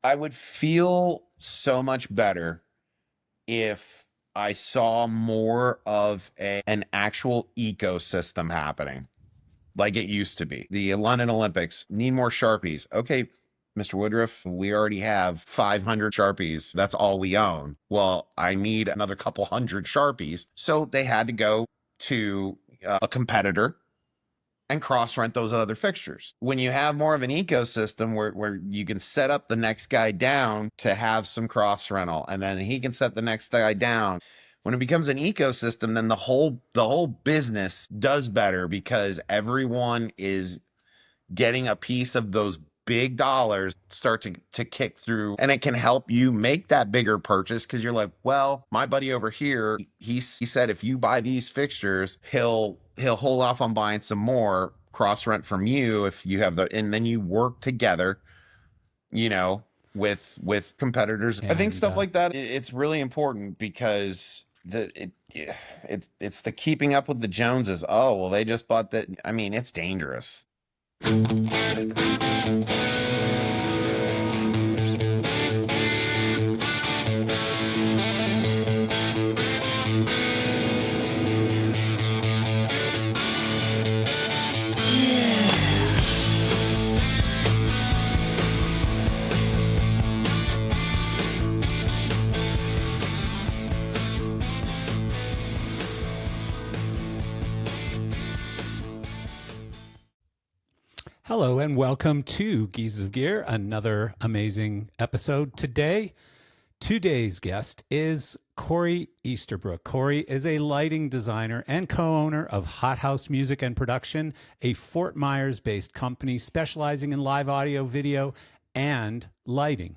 I would feel so much better if I saw more of an actual ecosystem happening like it used to be. The London Olympics need more Sharpies. Okay, Mr. Woodruff, we already have 500 Sharpies. That's all we own. Well, I need another couple hundred Sharpies. So they had to go to a competitor and cross rent those other fixtures. When you have more of an ecosystem where you can set up the next guy down to have some cross rental, and then he can set the next guy down. When it becomes an ecosystem, then the whole business does better because everyone is getting a piece of those big dollars start to kick through, and it can help you make that bigger purchase because you're like, well, my buddy over here, he said if you buy these fixtures, he'll hold off on buying some more cross rent from you if you have the, and then you work together, you know, with competitors. I think And stuff like that, it's really important because it's the keeping up with the Joneses. Oh, well, they just bought that. I mean, it's dangerous. hello and welcome to Geese of Gear, another amazing episode. Today's guest is Corey Easterbrook. Corey is a lighting designer and co-owner of HotHouse Music and Production, a Fort Myers-based company specializing in live audio, video, and lighting.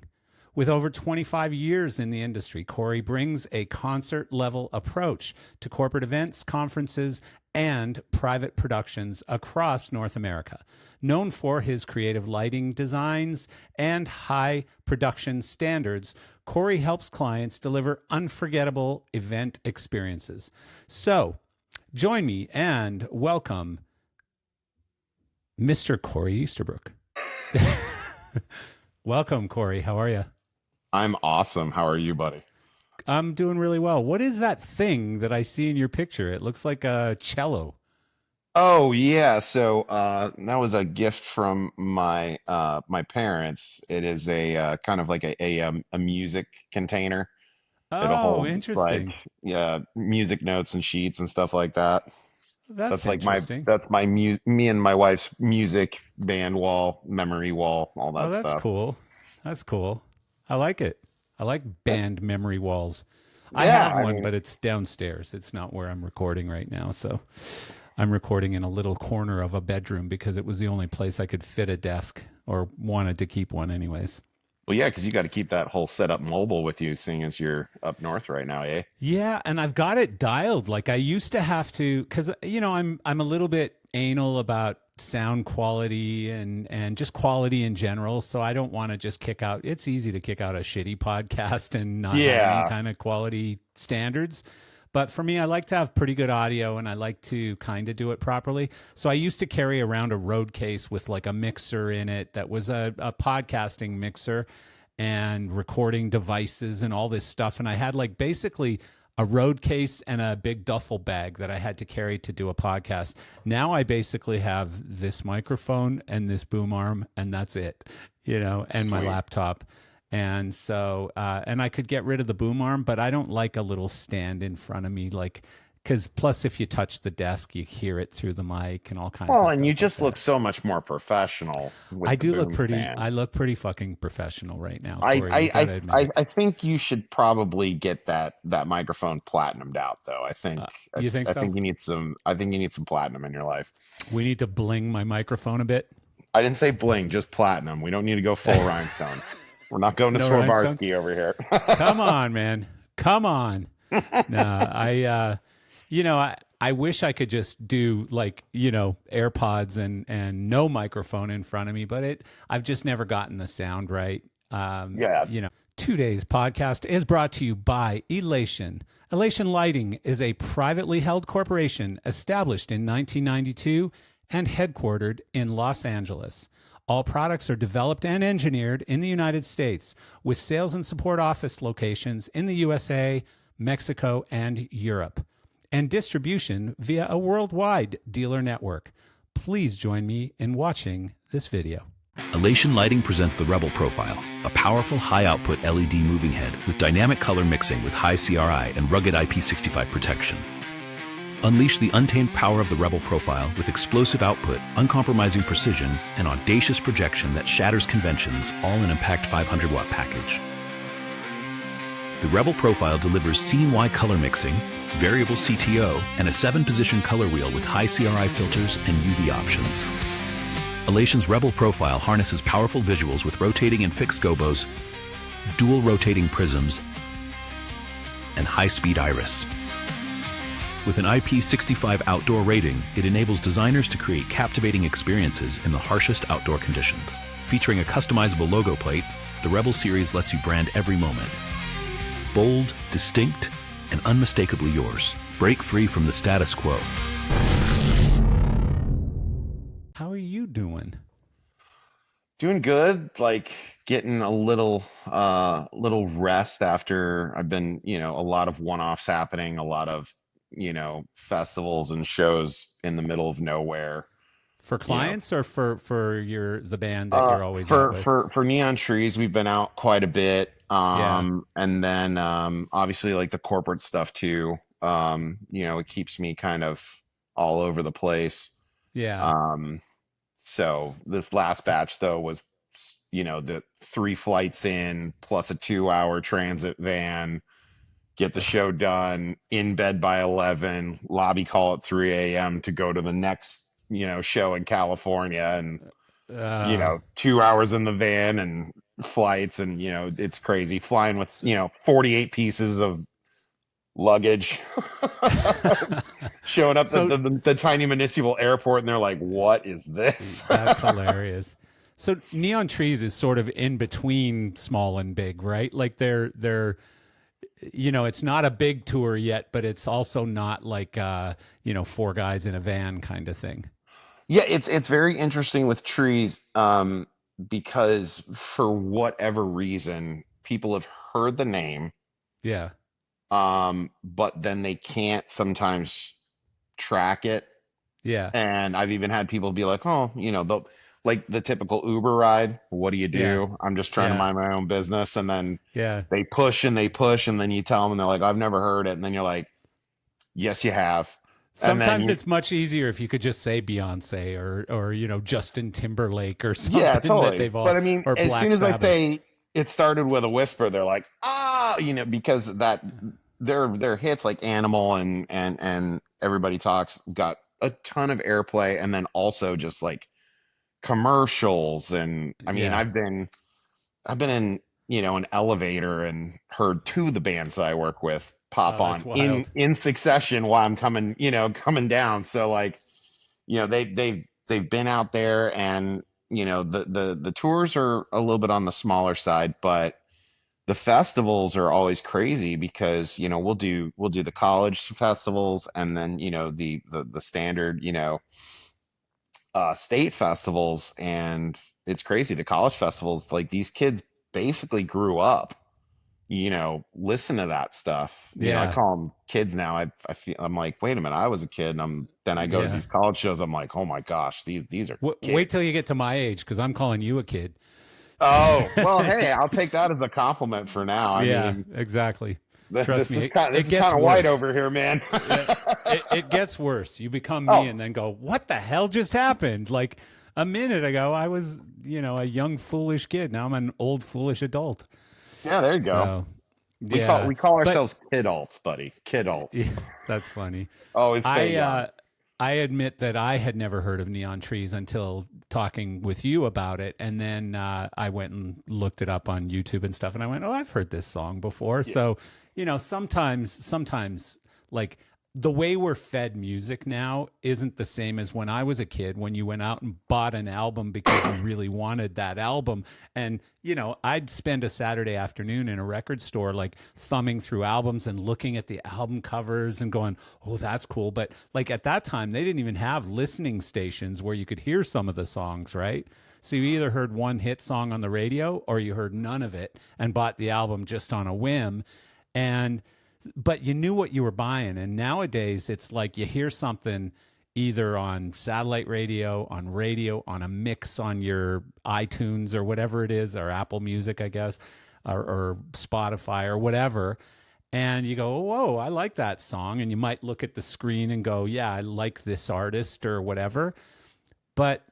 With over 25 years in the industry, Corey brings a concert-level approach to corporate events, conferences, and private productions across North America. Known for his creative lighting designs and high production standards, Corey helps clients deliver unforgettable event experiences. So, join me and welcome Mr. Corey Easterbrook. Welcome, Corey. How are you? I'm awesome. How are you, buddy? I'm doing really well. What is that thing that I see in your picture? It looks like a cello. Oh yeah, so that was a gift from my parents. It is a kind of like a music container. It'll Oh, hold like interesting. yeah, music notes and sheets and stuff like that. That's That's like interesting. my me and my wife's music band wall, memory wall, all Oh, that that's stuff. cool. That's cool. I like it. I like Uh, band memory walls. I Yeah, have I one, mean, but it's downstairs. It's not where I'm recording right now. So I'm recording in a little corner of a bedroom because it was the only place I could fit a desk or wanted to keep one, anyways. well, yeah, because you got to keep that whole setup mobile with you, seeing as you're up north right now, eh? Yeah, and I've got it dialed. Like I used to have to, because I'm a little bit anal about sound quality and just quality in general. So I don't want to just kick out. It's easy to kick out a shitty podcast and not have any Yeah. kind of quality standards. But for me, I like to have pretty good audio and I like to kind of do it properly. So I used to carry around a road case with like a mixer in it that was a podcasting mixer and recording devices and all this stuff. And I had like basically a road case and a big duffel bag that I had to carry to do a podcast. Now I basically have this microphone and this boom arm, and that's it, and my Sweet. laptop. And so, and I could get rid of the boom arm, but I don't like a little stand in front of me, like, because plus if you touch the desk, you hear it through the mic and all kinds Well, of and you stuff like just look that. so much more professional I with the do look boom pretty, stand. I look pretty fucking professional right now, I Corey. You I got I to admit I it. I think you should probably get that microphone platinumed out though. You think I so? think you need some platinum in your life. We need to bling my microphone a bit. I didn't say bling, just platinum. We don't need to go full rhinestone. We're not going to No rhinestones. Swarovski over here. Come on, man. Come on. Nah, I wish I could just do like, AirPods and no microphone in front of me, but I've just never gotten the sound right. Yeah. Today's podcast is brought to you by Elation. Elation Lighting is a privately held corporation established in 1992 and headquartered in Los Angeles. All products are developed and engineered in the United States with sales and support office locations in the USA, Mexico, and Europe, and distribution via a worldwide dealer network. Please join me in watching this video. Elation Lighting presents the Rebel Profile, a powerful high-output LED moving head with dynamic color mixing with high CRI and rugged IP65 protection. Unleash the untamed power of the Rebel Profile with explosive output, uncompromising precision, and audacious projection that shatters conventions, all in a packed 500-watt package. The Rebel Profile delivers scene-wide color mixing, variable CTO, and a 7-position color wheel with high CRI filters and UV options. Elation's Rebel Profile harnesses powerful visuals with rotating and fixed gobos, dual rotating prisms, and high-speed iris. With an IP65 outdoor rating, it enables designers to create captivating experiences in the harshest outdoor conditions. Featuring a customizable logo plate, the Rebel series lets you brand every moment. Bold, distinct, and unmistakably yours. Break free from the status quo. How are you doing? Doing good, like getting a little rest after I've been, a lot of one-offs happening, a lot of, festivals and shows in the middle of nowhere. For You know, clients or for the band that you're always out with? for Neon Trees, we've been out quite a bit. Yeah, And then obviously like the corporate stuff too. It keeps me kind of all over the place. yeah. Um, so this last batch though was, the 3 flights in plus a 2-hour transit van, get the show done, in bed by 11, lobby call at 3 a.m. to go to the next, show in California, and Uh, 2 hours in the van and flights, and it's crazy flying with s- 48 pieces of luggage, showing up at so the tiny municipal airport, and they're like, what is this? that's hilarious. So Neon Trees is sort of in between small and big, right? Like they're it's not a big tour yet, but it's also not like 4 guys in a van kind of thing. Yeah, it's very interesting with Trees, because for whatever reason people have heard the name, Yeah. but then they can't sometimes track it. Yeah. And I've even had people be like, oh, they'll like the typical Uber ride. What do you Yeah. do? I'm just trying to Yeah. mind my own business. And then Yeah. they push and they push, and then you tell them, and they're like, I've never heard it. And then you're like, yes, you have. And then Sometimes it's much easier if you could just say Beyonce or Justin Timberlake or yeah, something that totally. they've all But I mean, or as Black soon as I Sabbath. say it started with a whisper, they're like, ah, because that their hits like Animal and Everybody Talks got a ton of airplay, and then also just like commercials. And I mean, Yeah. I've been in, an elevator and heard two of the bands that I work with pop Oh, that's on in wild. in succession while I'm coming down. So like, they've been out there, and the tours are a little bit on the smaller side, but the festivals are always crazy because we'll do the college festivals, and then the standard state festivals. And it's crazy, the college festivals, like these kids basically grew up listen to that stuff. I Yeah. call them kids now. I'm like, wait a minute, I was a kid. And then I go to Yeah. these college shows. I'm like, oh my gosh, these are Wait till kids. you get to my age because I'm calling you a kid. Oh, well, hey, I'll take that as a compliment for now. I Yeah, mean, exactly. Trust this me, is kind it this is gets kind of white worse. over here, man. It gets worse. You become me Oh, and then go, what the hell just happened? Like a minute ago, I was, a young, foolish kid. Now I'm an old, foolish adult. yeah, there you go. So, We call yeah. we call But ourselves kidults, buddy. yeah, Kidults. that's funny. Always stay I, young. uh, I admit that I had never heard of Neon Trees until talking with you about it. And then I went and looked it up on YouTube and stuff. And I went, oh, I've heard this song before. Yeah. So, sometimes like the way we're fed music now isn't the same as when I was a kid, when you went out and bought an album because you really wanted that album. And, you know, I'd spend a Saturday afternoon in a record store, like thumbing through albums and looking at the album covers and going, oh, that's cool. But like at that time, they didn't even have listening stations where you could hear some of the songs, right? So you either heard one hit song on the radio or you heard none of it and bought the album just on a whim. But you knew what you were buying. And nowadays it's like you hear something either on satellite radio, on a mix on your iTunes or whatever it is, or Apple Music, I guess, or Spotify or whatever. And you go, whoa, I like that song. And you might look at the screen and go, yeah, I like this artist or whatever. But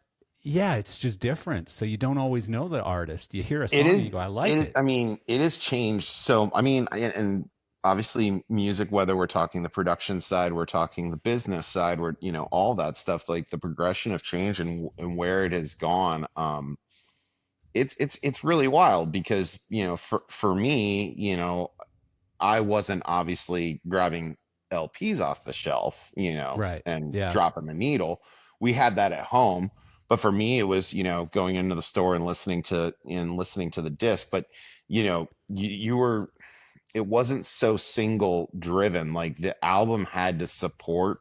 yeah, it's just different. So you don't always know the artist. You hear a song It and is, you go, I like it. I mean, it has changed. So, I mean, and obviously music, whether we're talking the production side, we're talking the business side, we're, you know, all that stuff, like the progression of change and where it has gone. It's really wild because, you know, for me, you know, I wasn't obviously grabbing LPs off the shelf, you know, Right. and Yeah. dropping the needle. We had that at home, but for me, it was, you know, going into the store and listening to the disc. But, you know, you were, it wasn't so single driven. Like the album had to support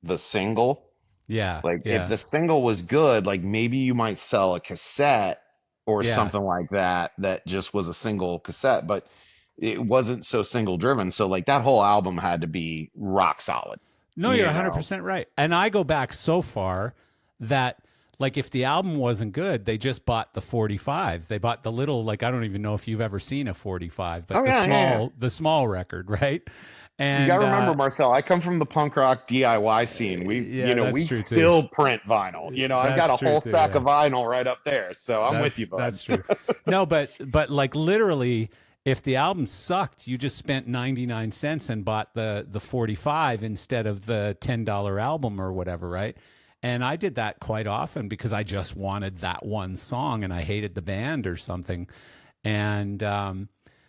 the single. Yeah. Like if Yeah. the single was good, like maybe you might sell a cassette or Yeah. something like that that just was a single cassette, but it wasn't so single driven. So like that whole album had to be rock solid, No, you're you know. 100% right. And I go back so far that, like, if the album wasn't good, they just bought the 45. They bought the little, like, I don't even know if you've ever seen a 45, but Oh the yeah, yeah, yeah. small record, right? You And gotta remember, Marcel, I come from the punk rock DIY scene. You yeah, know, that's we true too. still print vinyl. You know, I've got That's a true whole too. stack Yeah. of vinyl right up there. So I'm with you, bud. That's true. No, but like literally, if the album sucked, you just spent 99 cents and bought the 45 instead of the $10 album or whatever, right? And I did that quite often because I just wanted that one song and I hated the band or something. And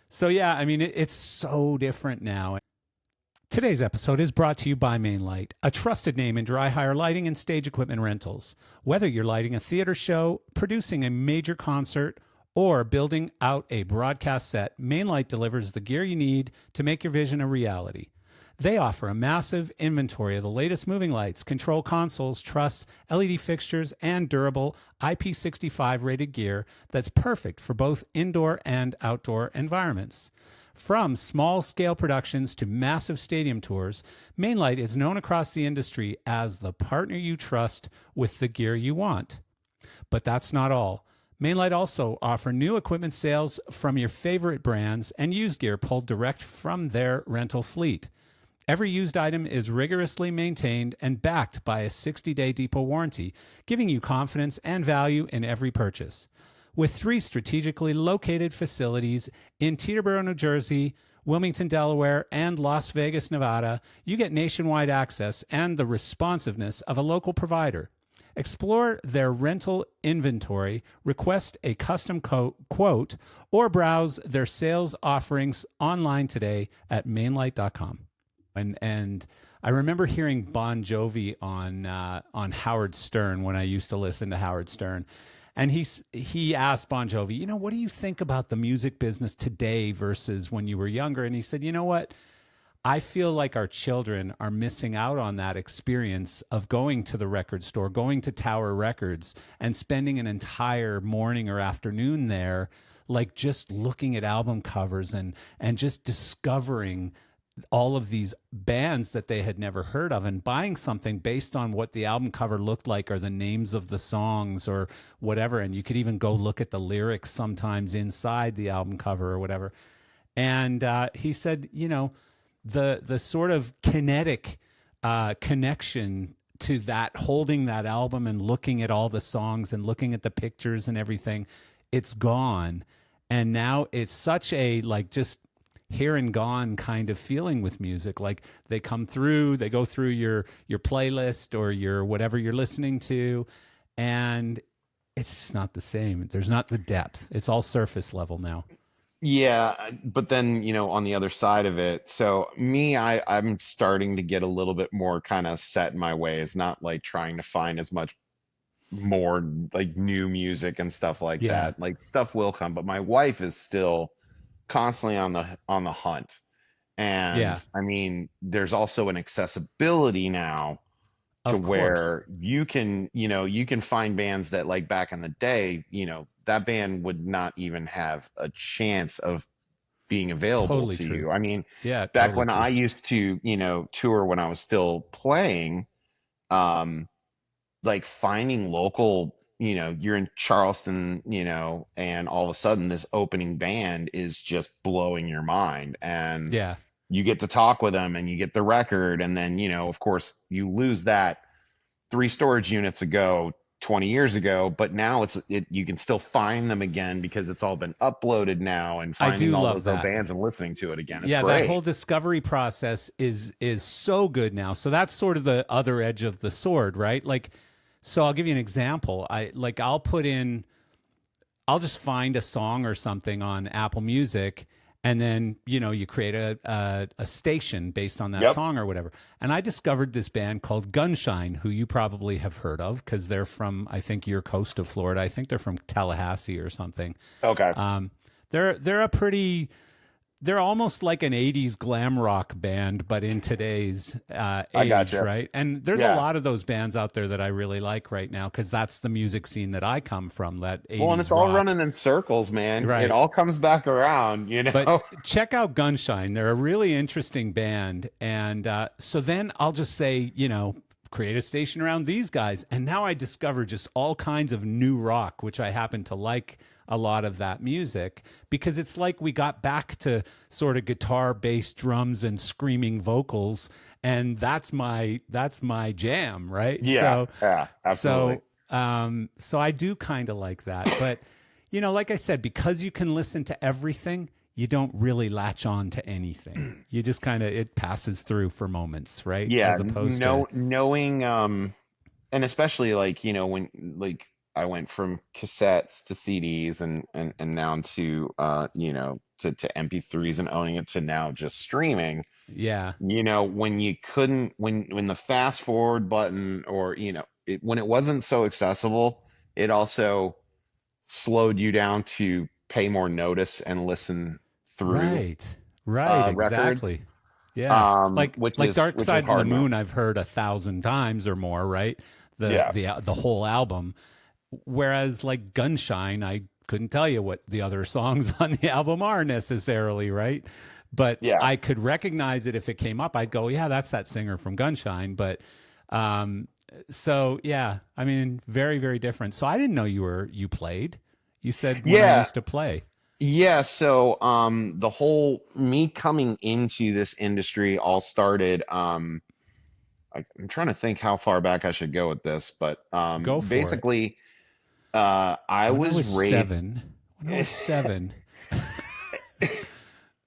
so yeah, I mean it's so different now. Today's episode is brought to you by Main Light, a trusted name in dry hire lighting and stage equipment rentals. Whether you're lighting a theater show, producing a major concert, or building out a broadcast set, Main Light delivers the gear you need to make your vision a reality. They offer a massive inventory of the latest moving lights, control consoles, trusses, LED fixtures, and durable IP65 rated gear that's perfect for both indoor and outdoor environments. From small-scale productions to massive stadium tours, Main Light is known across the industry as the partner you trust with the gear you want. But that's not all. Main Light also offer new equipment sales from your favorite brands and used gear pulled direct from their rental fleet. Every used item is rigorously maintained and backed by a 60-day depot warranty, giving you confidence and value in every purchase. With 3 strategically located facilities in Teterboro, New Jersey, Wilmington, Delaware, and Las Vegas, Nevada, you get nationwide access and the responsiveness of a local provider. Explore their rental inventory, request a custom quote, or browse their sales offerings online today at mainlight.com. And I remember hearing Bon Jovi on Howard Stern when I used to listen to Howard Stern. And he asked Bon Jovi, you know, what do you think about the music business today versus when you were younger? And he said, you know what? I feel like our children are missing out on that experience of going to the record store, going to Tower Records, and spending an entire morning or afternoon there, like just looking at album covers and just discovering all of these bands that they had never heard of and buying something based on what the album cover looked like or the names of the songs or whatever. And you could even go look at the lyrics sometimes inside the album cover or whatever. And he said, you know, the sort of kinetic connection to that, holding that album and looking at all the songs and looking at the pictures and everything, it's gone. And now it's such a like just here and gone kind of feeling with music. Like they come through, they go through your playlist or your whatever you're listening to, and it's just not the same. There's not the depth. It's all surface level now. Yeah, but then, on the other side of it, so me, I'm starting to get a little bit more kind of set in my ways, not like trying to find as much more like new music and stuff like Yeah. that. Like stuff will come, but my wife is still constantly on the hunt. Yeah. And I mean, there's also an accessibility now to Of course. where you can find bands that like back in the day, that band would not even have a chance of being available Totally to true. you. I mean, Yeah, back totally when I true. used to, tour when I was still playing, um, like finding local, you're in Charleston, and all of a sudden this opening band is just blowing your mind. And Yeah. you get to talk with them and you get the record. And then, of course, you lose that three storage units ago 20 years ago, but now you can still find them again because it's all been uploaded now, and I finding do all love those old that. bands and listening to it again, it's Yeah, that whole great. discovery process is so good now. So that's sort of the other edge of the sword, right? Like, so I'll give you an example. I'll just find a song or something on Apple Music, and then you create a station based on that Yep. song or whatever. And I discovered this band called Gunshine, who you probably have heard of because they're from, I think, your coast of Florida. I think they're from Tallahassee or something. Okay. Um, they're a pretty they're almost like an 80s glam rock band, but in today's I got age, you. right? And there's a Yeah. lot of those bands out there that I really like right now because that's the music scene that I come from, that Well, and it's 80s all rock. running in circles, man. It Right. all comes back around, But check out Gunshine. They're a really interesting band. And so then I'll just say, create a station around these guys. And now I discover just all kinds of new rock, which I happen to like a lot of that music because it's like we got back to sort of guitar, bass, drums, and screaming vocals. And that's my jam, right? Yeah, yeah, absolutely. So I do kind of like that. But like I said, because you can listen to everything, you don't really latch on to anything. You just kind of, it passes through for moments, right? Yeah, As opposed to, no, knowing, and especially like, when like I went from cassettes to CDs and now to to MP3s and owning it to now just streaming. yeah, When you couldn't, when the fast forward button, or when it wasn't so accessible, it also slowed you down to pay more notice and listen through right, right, records, exactly. Yeah. Like, which like is Dark which is Side of the hard now. Moon, I've heard 1,000 times or more, right? The, Yeah, the whole album. Whereas like Gunshine, I couldn't tell you what the other songs on the album are necessarily, right? But yeah, I could recognize it if it came up. I'd go, yeah, that's that singer from Gunshine. But um, so yeah, I mean, very, very different. So I didn't know you played. You said when I yeah, used to play. yeah. So the whole me coming into this industry all started. I'm trying to think how far back I should go with this, but Go for it. basically, I When I was was raised seven, when I was seven,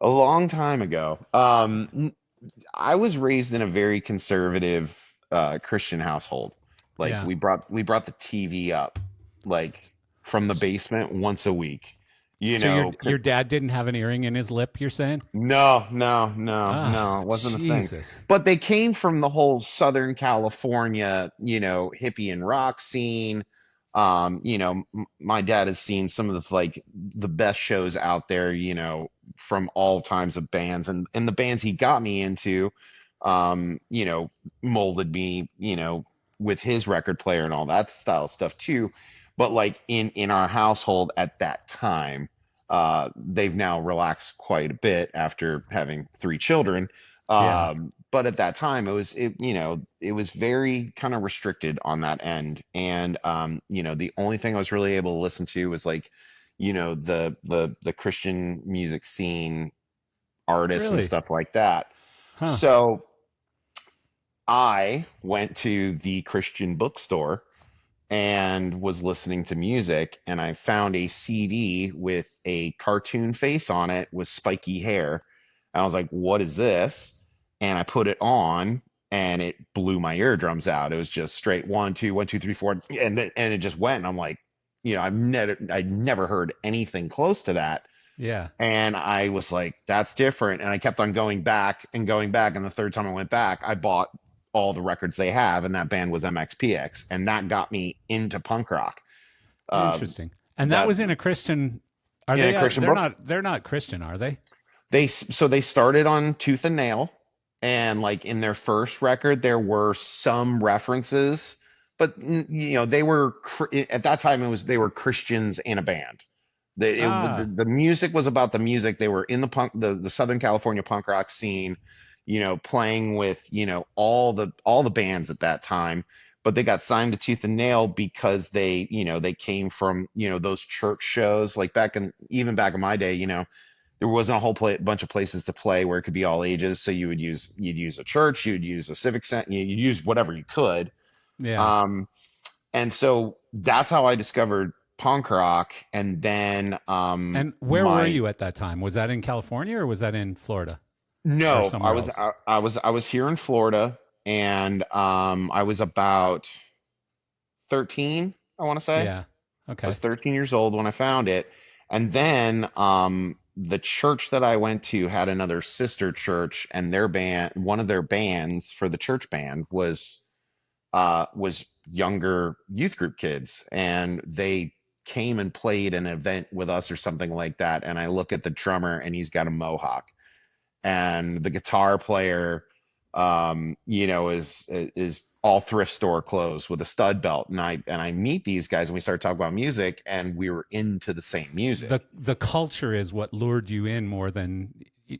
a long time ago. I was raised in a very conservative Christian household. Like yeah. we brought the TV up like from the basement once a week. You So your know, c- your dad didn't have an earring in his lip, you're saying? no, no, no, Ah, no, it wasn't a thing. Jesus. But they came from the whole Southern California, hippie and rock scene. My dad has seen some of the best shows out there, from all times of bands, and the bands he got me into, um, you know, molded me, with his record player and all that style stuff too. But like in our household at that time, they've now relaxed quite a bit after having three children. Yeah. But at that time, it was very kind of restricted on that end. And the only thing I was really able to listen to was like, the Christian music scene artists and Really? stuff like that. Huh. So I went to the Christian bookstore and was listening to music, and I found a CD with a cartoon face on it with spiky hair. And I was like, what is this? And I put it on, and it blew my eardrums out. It was just straight one, two, one, two, three, four, and it just went. And I'm like, I'd never heard anything close to that. Yeah. And I was like, that's different. And I kept on going back and going back. And the third time I went back, I bought all the records they have, and that band was MXPX, and that got me into punk rock. Uh, Interesting. And that that was in a Christian. Are in a they? Christian books. They're not Christian, are they? They started on Tooth and Nail, and like in their first record there were some references, but they were at that time it was they were Christians in a band. Ah, The music was about the music. They were in the Southern California punk rock scene, playing with all the bands at that time. But they got signed to Tooth and Nail because they came from those church shows, like even back in my day. There wasn't a whole bunch of places to play where it could be all ages. So you'd use a church, you'd use a civic center, you'd use whatever you could. yeah. Um, and so that's how I discovered punk rock. And then And where were my you at that time? Was that in California or was that in Florida or no, somewhere else? I was here in Florida, and I was about 13, I want to say. Yeah. I was Okay. 13 years old when I found it. And then the church that I went to had another sister church, and their band, one of their bands for the church band was younger youth group kids, and they came and played an event with us or something like that. And I look at the drummer, and he's got a mohawk, and the guitar player is all thrift store clothes with a stud belt. And I meet these guys, and we started talking about music, and we were into the same music. The culture is what lured you in more than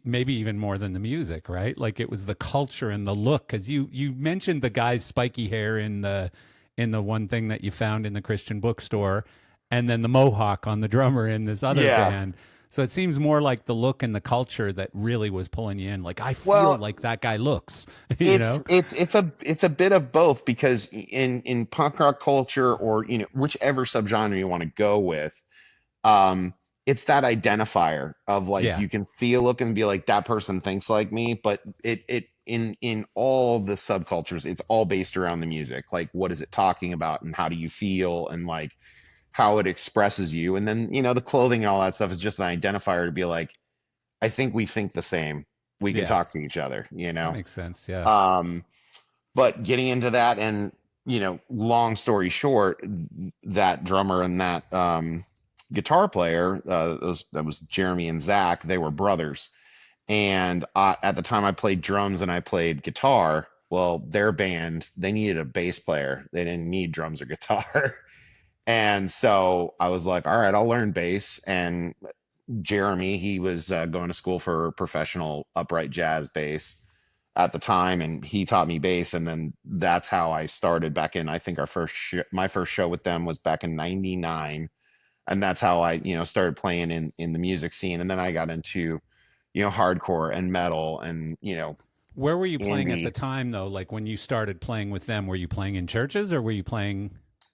maybe even more than the music, right? Like it was the culture and the look. Because you mentioned the guy's spiky hair in the one thing that you found in the Christian bookstore, and then the mohawk on the drummer in this other Yeah. band. So it seems more like the look and the culture that really was pulling you in. Like I feel Well, like that guy looks, you know? it's a bit of both, because in punk rock culture, or whichever subgenre you want to go with, um it's that identifier of like, Yeah, you can see a look and be like, that person thinks like me. But it in all the subcultures, it's all based around the music. Like, what is it talking about, and how do you feel, and like how it expresses you. And then the clothing and all that stuff is just an identifier to be like, I think we think the same, we can yeah, talk to each other. that makes sense. Yeah. um but getting into that, and long story short, that drummer and that guitar player, that was Jeremy and Zach. They were brothers, and at the time I played drums and I played guitar. Well, their band, they needed a bass player. They didn't need drums or guitar. And so I was like, all right, I'll learn bass. And Jeremy, he was going to school for professional upright jazz bass at the time, and he taught me bass. And then that's how I started back in, I think my first show with them was back in 99. And that's how I started playing in the music scene. And then I got into hardcore and metal, and Where were you playing at the indie. time, though? Like when you started playing with them, were you playing in churches or were you playing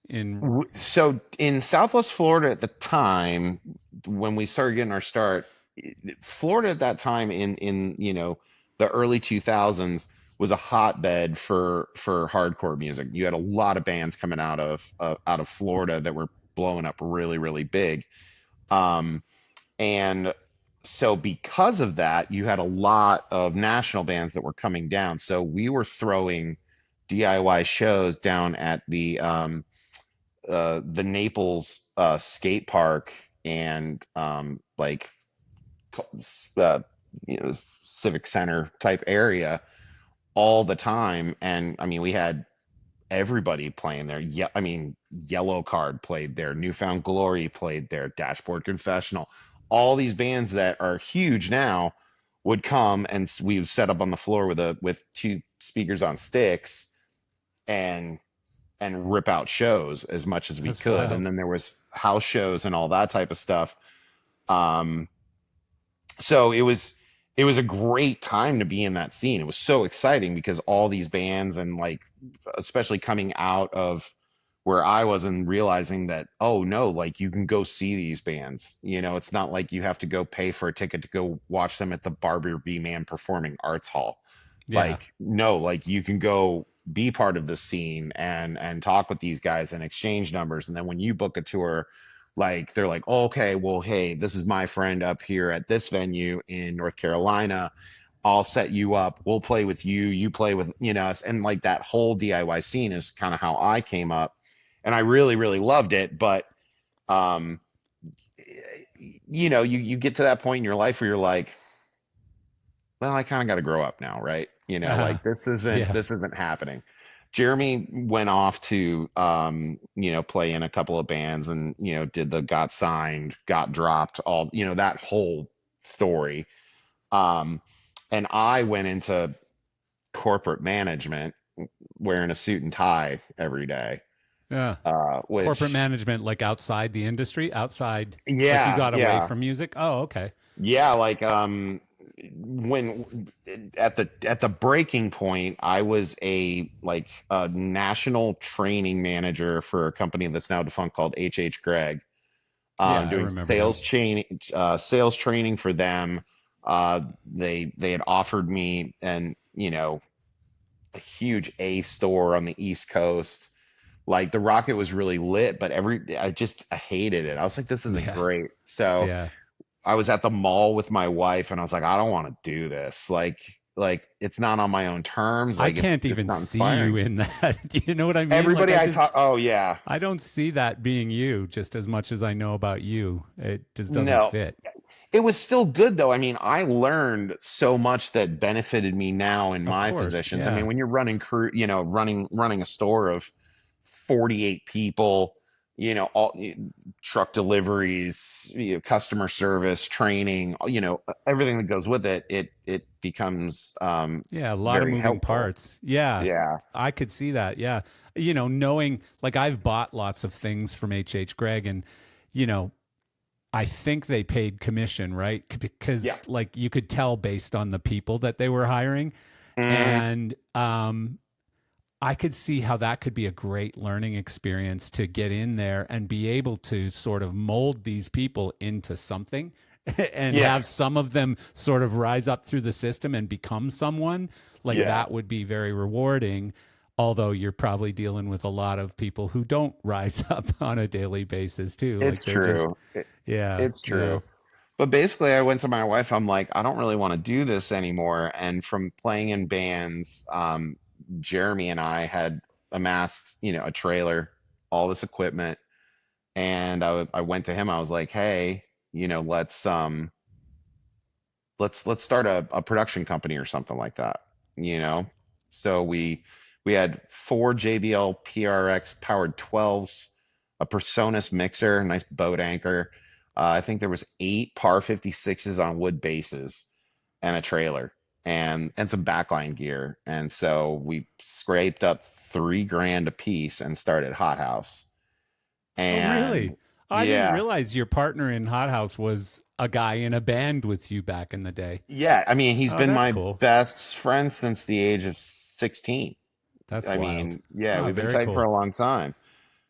in? So in Southwest Florida at the time, when we started getting our start, Florida at that time in the early 2000s was a hotbed for hardcore music. You had a lot of bands coming out of Florida that were blowing up really, really big. Um, and so because of that, you had a lot of national bands that were coming down. So we were throwing DIY shows down at the Naples skate park, and like uh, civic center type area all the time. And I mean, we had everybody playing there. Yeah, I mean, Yellow Card played there, Newfound Glory played there, Dashboard Confessional. All these bands that are huge now would come, and we would set up on the floor with two speakers on sticks, and rip out shows as much as we That's could. And wild. then there was house shows and all that type of stuff. Um, so it was a great time to be in that scene. It was so exciting because all these bands, and like especially coming out of where I was and realizing that, oh no, like you can go see these bands. It's not like you have to go pay for a ticket to go watch them at the Barbie B Man Performing Arts Hall. Yeah. Like, no, like you can go be part of the scene and talk with these guys and exchange numbers. And then when you book a tour Like they're like, oh, okay, well, hey, this is my friend up here at this venue in North Carolina. I'll set you up. We'll play with you. You play with, us. And like that whole DIY scene is kind of how I came up. And I really, really loved it. But, um, you get to that point in your life where you're like, well, I kind of got to grow up now, right? Uh, Like this isn't yeah. this isn't happening. Jeremy went off to play in a couple of bands and did the got signed, got dropped, all that whole story. Um and I went into corporate management wearing a suit and tie every day. Yeah. Corporate Which management, like outside the industry, outside, like you yeah, got away yeah. from music. Oh, okay. Yeah, like when at the breaking point, I was a national training manager for a company that's now defunct called H Gregg, Yeah, I doing remember them. sales training for them. They had offered me a huge A store on the East Coast. Like the rocket was really lit, but I hated it. I was like, this isn't Yeah. great. So Yeah. I was at the mall with my wife and I was like, I don't want to do this. Like it's not on my own terms. I Like can't it's even not see you inspiring. in that. You know what I mean? Like Everybody I talk, oh yeah, I don't see that being you just as much as I know about you. It just doesn't no. fit. It was still good though. I mean, I learned so much that benefited me now in Of my course. positions. I mean, Yeah. when you're running running a store of 48 people, all truck deliveries, customer service, training, everything that goes with it, it becomes Yeah, a lot of very moving helpful. parts. Yeah, Yeah. I could see that. Yeah. Knowing, like, I've bought lots of things from Gregg, and, you know, I think they paid commission, right? Yeah. Because, like, you could tell based on the people that they were hiring. Mm, And I could see how that could be a great learning experience to get in there and be able to sort of mold these people into something and have yes. some of them sort of rise up through the system and become someone. Like Yeah. that would be very rewarding. Although you're probably dealing with a lot of people who don't rise up on a daily basis too. Like It's they're just, true. yeah, It's yeah. true. But basically, I went to my wife. I'm like, I don't really want to do this anymore. And from playing in bands, Jeremy and I had amassed, a trailer, all this equipment, and I went to him. I was like, hey, let's start a production company or something like that, you know. So we had four JBL PRX powered 12s, a Personas mixer, a nice boat anchor. I think there was eight par 56s on wood bases and a trailer and some backline gear. And so we scraped up 3 grand a piece and started HotHouse. Oh, And really? I didn't yeah, realize your partner in HotHouse was a guy in a band with you back in the day. yeah, I mean, he's Oh, been that's my cool. best friend since the age of 16. That's I wild. mean, yeah, Oh, we've been very tight for cool. a long time.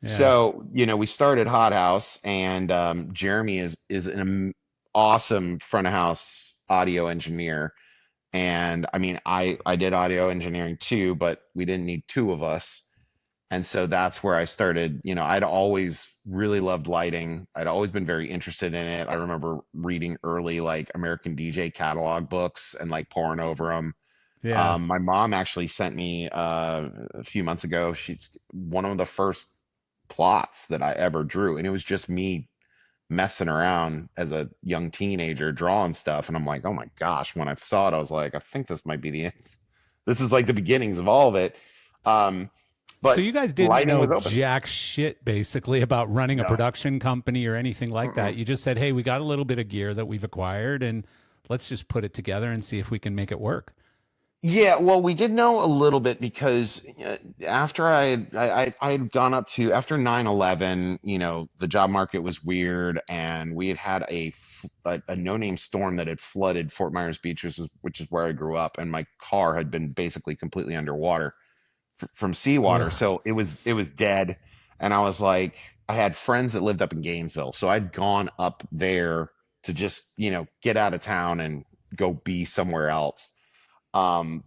Yeah. So, we started Hot House, and Jeremy is an awesome front of house audio engineer. And I mean, I did audio engineering too, but we didn't need two of us. And so that's where I started. I'd always really loved lighting. I'd always been very interested in it. I remember reading early like American DJ catalog books and like poring over them. Yeah. My mom actually sent me a few months ago. She's one of the first plots that I ever drew, and it was just me messing around as a young teenager drawing stuff. And I'm like, oh my gosh! When I saw it, I was like, I think this might be the end. This is like the beginnings of all of it. Um, So but you guys didn't lighting know was open. jack shit basically about running a No. production company or anything like that. Mm-mm. You just said, "Hey, we got a little bit of gear that we've acquired and let's just put it together and see if we can make it work." Yeah, well, we did know a little bit because after I had gone up to after 9/11, the job market was weird, and we had had a no-name storm that had flooded Fort Myers Beach, which is where I grew up, and my car had been basically completely underwater from seawater, Ugh. so it was dead, and I was like, I had friends that lived up in Gainesville, so I'd gone up there to just get out of town and go be somewhere else. Um,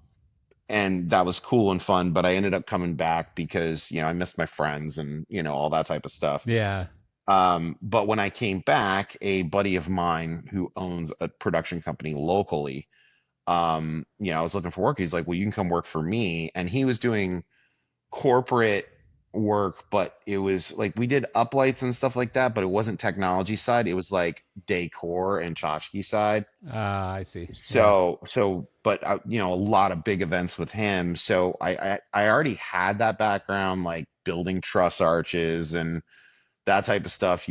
and that was cool and fun, but I ended up coming back because I missed my friends and all that type of stuff. Yeah. But when I came back, a buddy of mine who owns a production company locally, I was looking for work. He's like, well, you can come work for me. And he was doing corporate work, but it was like we did uplights and stuff like that, but it wasn't technology side. It was like decor and tchotchke side. I see. Yeah. But a lot of big events with him. So I already had that background, like building truss arches and that type of stuff,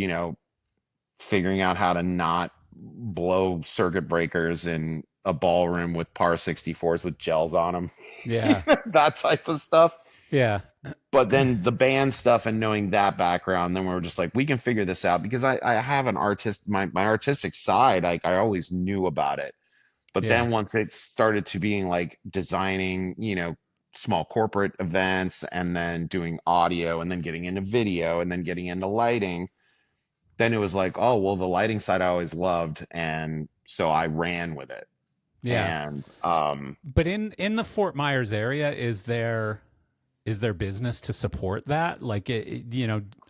figuring out how to not blow circuit breakers in a ballroom with par 64s with gels on them, Yeah. that type of stuff. Yeah. But then the band stuff and knowing that background, then we were just like, we can figure this out because I have an artist, my artistic side, like I always knew about it. But Yeah. then once it started to being like designing, small corporate events and then doing audio and then getting into video and then getting into lighting, then it was like, oh, well, the lighting side I always loved. And so I ran with it. Yeah. And But in the Fort Myers area, is there business to support that? Like,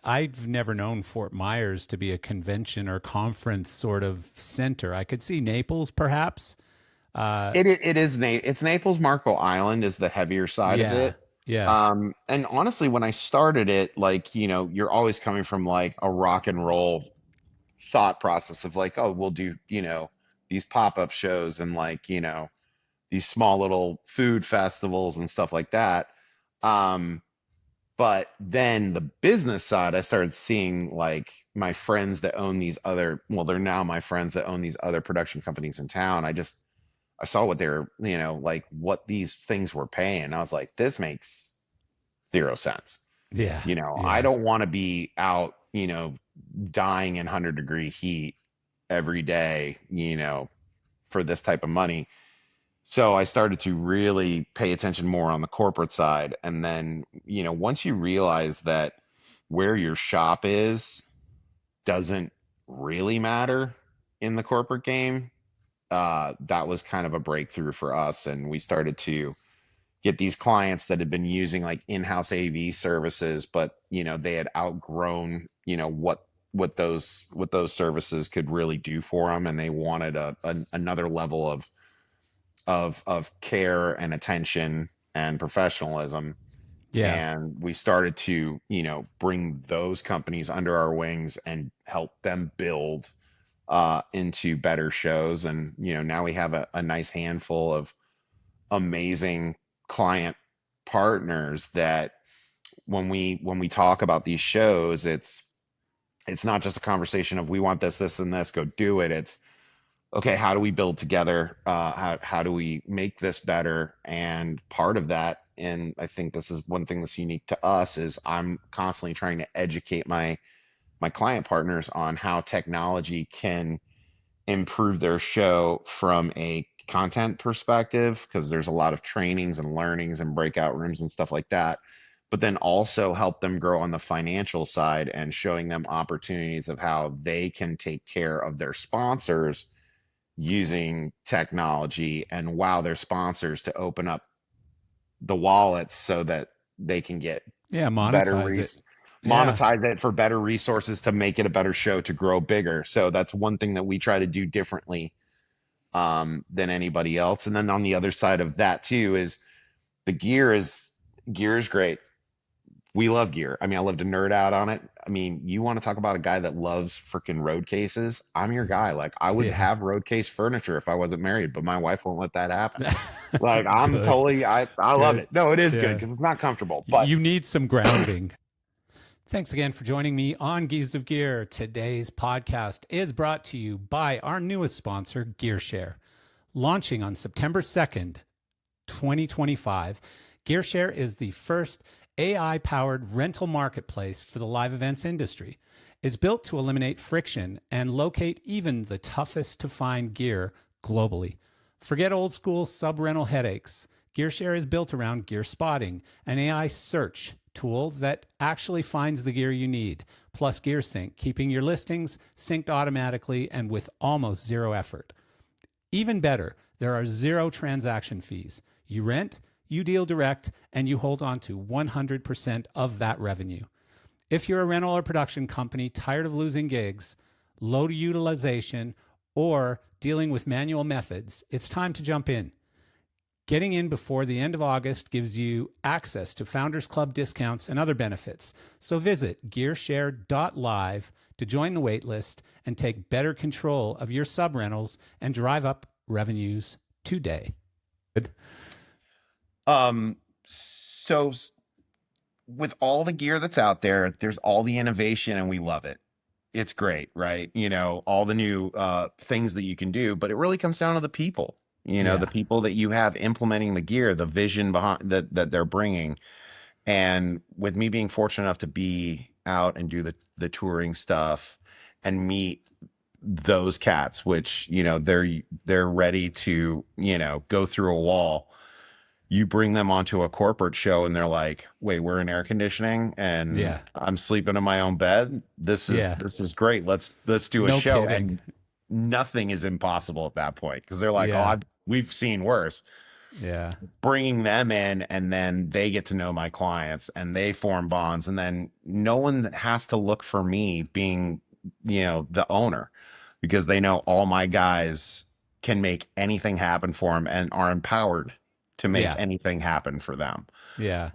I've never known Fort Myers to be a convention or conference sort of center. I could see Naples, perhaps. it's Naples. Marco Island is the heavier side of Yeah. it. Yeah. And honestly, when I started it, like, you're always coming from like a rock and roll thought process of like, oh, we'll do, these pop-up shows and like, these small little food festivals and stuff like that. Um, but then the business side, I started seeing like my friends that own these other, well, they're now my friends that own these other production companies in town. I saw what they're, like what these things were paying. I was like, this makes zero sense. Yeah. I Yeah. don't want to be out, dying in 100-degree heat every day, for this type of money. So I started to really pay attention more on the corporate side. And then, once you realize that where your shop is doesn't really matter in the corporate game, that was kind of a breakthrough for us. And we started to get these clients that had been using like in-house AV services, but they had outgrown, what those services could really do for them, and they wanted another level of care and attention and professionalism. Yeah. And we started to, bring those companies under our wings and help them build into better shows. And now we have a nice handful of amazing client partners that when we talk about these shows, it's not just a conversation of we want this and this, go do it. It's okay, how do we build together? How do we make this better? And part of that, and I think this is one thing that's unique to us, is I'm constantly trying to educate my client partners on how technology can improve their show from a content perspective, because there's a lot of trainings and learnings and breakout rooms and stuff like that, but then also help them grow on the financial side and showing them opportunities of how they can take care of their sponsors using technology and wow their sponsors to open up the wallets so that they can get Yeah. better Monetize it. Yeah. monetize it for better resources to make it a better show to grow bigger. So that's one thing that we try to do differently than anybody else. And then on the other side of that too is the gear is great. We love gear. I mean, I love to nerd out on it. I mean, you want to talk about a guy that loves freaking road cases? I'm your guy. Like, I would Yeah. have road case furniture if I wasn't married, but my wife won't let that happen. Like, Good. I love Good. it. No, it is good Yeah. because it's not comfortable, but You need some grounding. Thanks again for joining me on Geese of Gear. Today's podcast is brought to you by our newest sponsor, GearShare. Launching on September 2nd, 2025, GearShare is the first AI-powered rental marketplace for the live events industry. It's built to eliminate friction and locate even the toughest to find gear globally. Forget old school sub-rental headaches. GearShare is built around gear spotting, an AI search tool that actually finds the gear you need, plus GearSync, keeping your listings synced automatically and with almost zero effort. Even better, there are zero transaction fees. You rent, you deal direct, and you hold on to 100% of that revenue. If you're a rental or production company tired of losing gigs, low utilization, or dealing with manual methods, it's time to jump in. Getting in before the end of August gives you access to Founders Club discounts and other benefits. So visit gearshare.live to join the waitlist and take better control of your sub rentals and drive up revenues today. So with all the gear that's out there, there's all the innovation and we love it. It's great, right? All the new things that you can do, but it really comes down to the people. The Yeah. people that you have implementing the gear, the vision behind that they're bringing. And with me being fortunate enough to be out and do the touring stuff and meet those cats, which, they're ready to, go through a wall. You bring them onto a corporate show and they're like, wait, we're in air conditioning and Yeah. I'm sleeping in my own bed. This Yeah. is great. Let's do a No show. kidding. And nothing is impossible at that point because they're like, Yeah. we've seen worse. Yeah. Bringing them in and then they get to know my clients and they form bonds and then no one has to look for me being, the owner because they know all my guys can make anything happen for them and are empowered to make Yeah. anything happen for them. Yeah.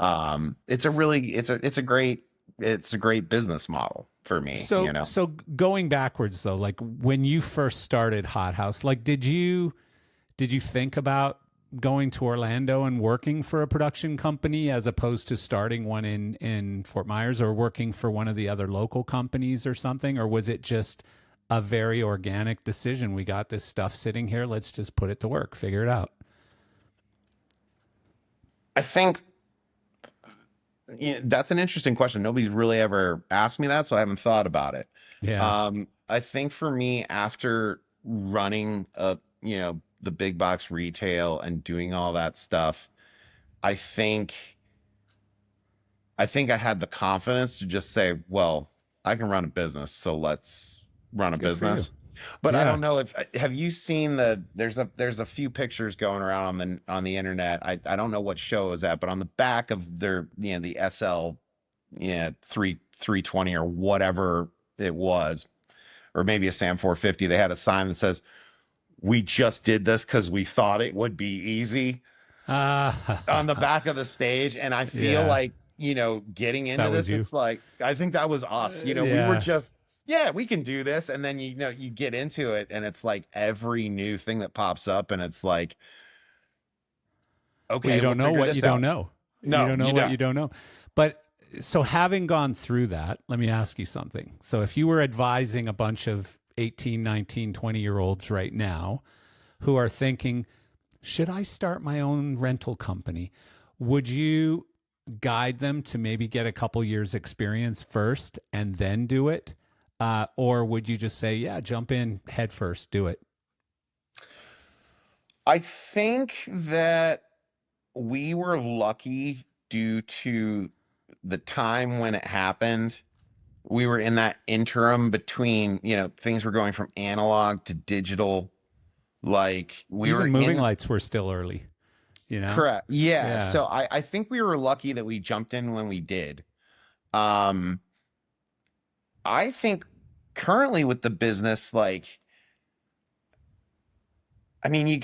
It's a great business model for me, So going backwards though, like when you first started HotHouse, like did you think about going to Orlando and working for a production company as opposed to starting one in Fort Myers or working for one of the other local companies or something? Or was it just a very organic decision? We got this stuff sitting here. Let's just put it to work, figure it out. I think that's an interesting question. Nobody's really ever asked me that, so I haven't thought about it. Yeah. I think for me, after running the big box retail and doing all that stuff, I think I had the confidence to just say, well, I can run a business, so let's run a Good for you. business. But I Yeah. don't know if have you seen there's a few pictures going around on the internet. I don't know what show is that, but on the back of their the SL 320 or whatever it was, or maybe a Sam 450, they had a sign that says, "We just did this because we thought it would be easy," on the back of the stage. And I feel Yeah. like, getting into That was this, you. it's like, I think that was us. We were Yeah. just, yeah, we can do this. And then, you get into it and it's like every new thing that pops up and it's like, Well, you okay, we'll don't know figure what you this don't out. know. You No, don't know you what don't. you don't know. But so having gone through that, let me ask you something. So if you were advising a bunch of 18, 19, 20-year-olds right now who are thinking, should I start my own rental company? Would you guide them to maybe get a couple years experience first and then do it? Or would you just say, yeah, jump in head first, do it? I think that we were lucky due to the time when it happened. We were in that interim between, things were going from analog to digital. Like we were Even moving in. lights were still early, you know? Correct. Yeah. Yeah. So I think we were lucky that we jumped in when we did. Um, I think currently with the business, like, I mean, you've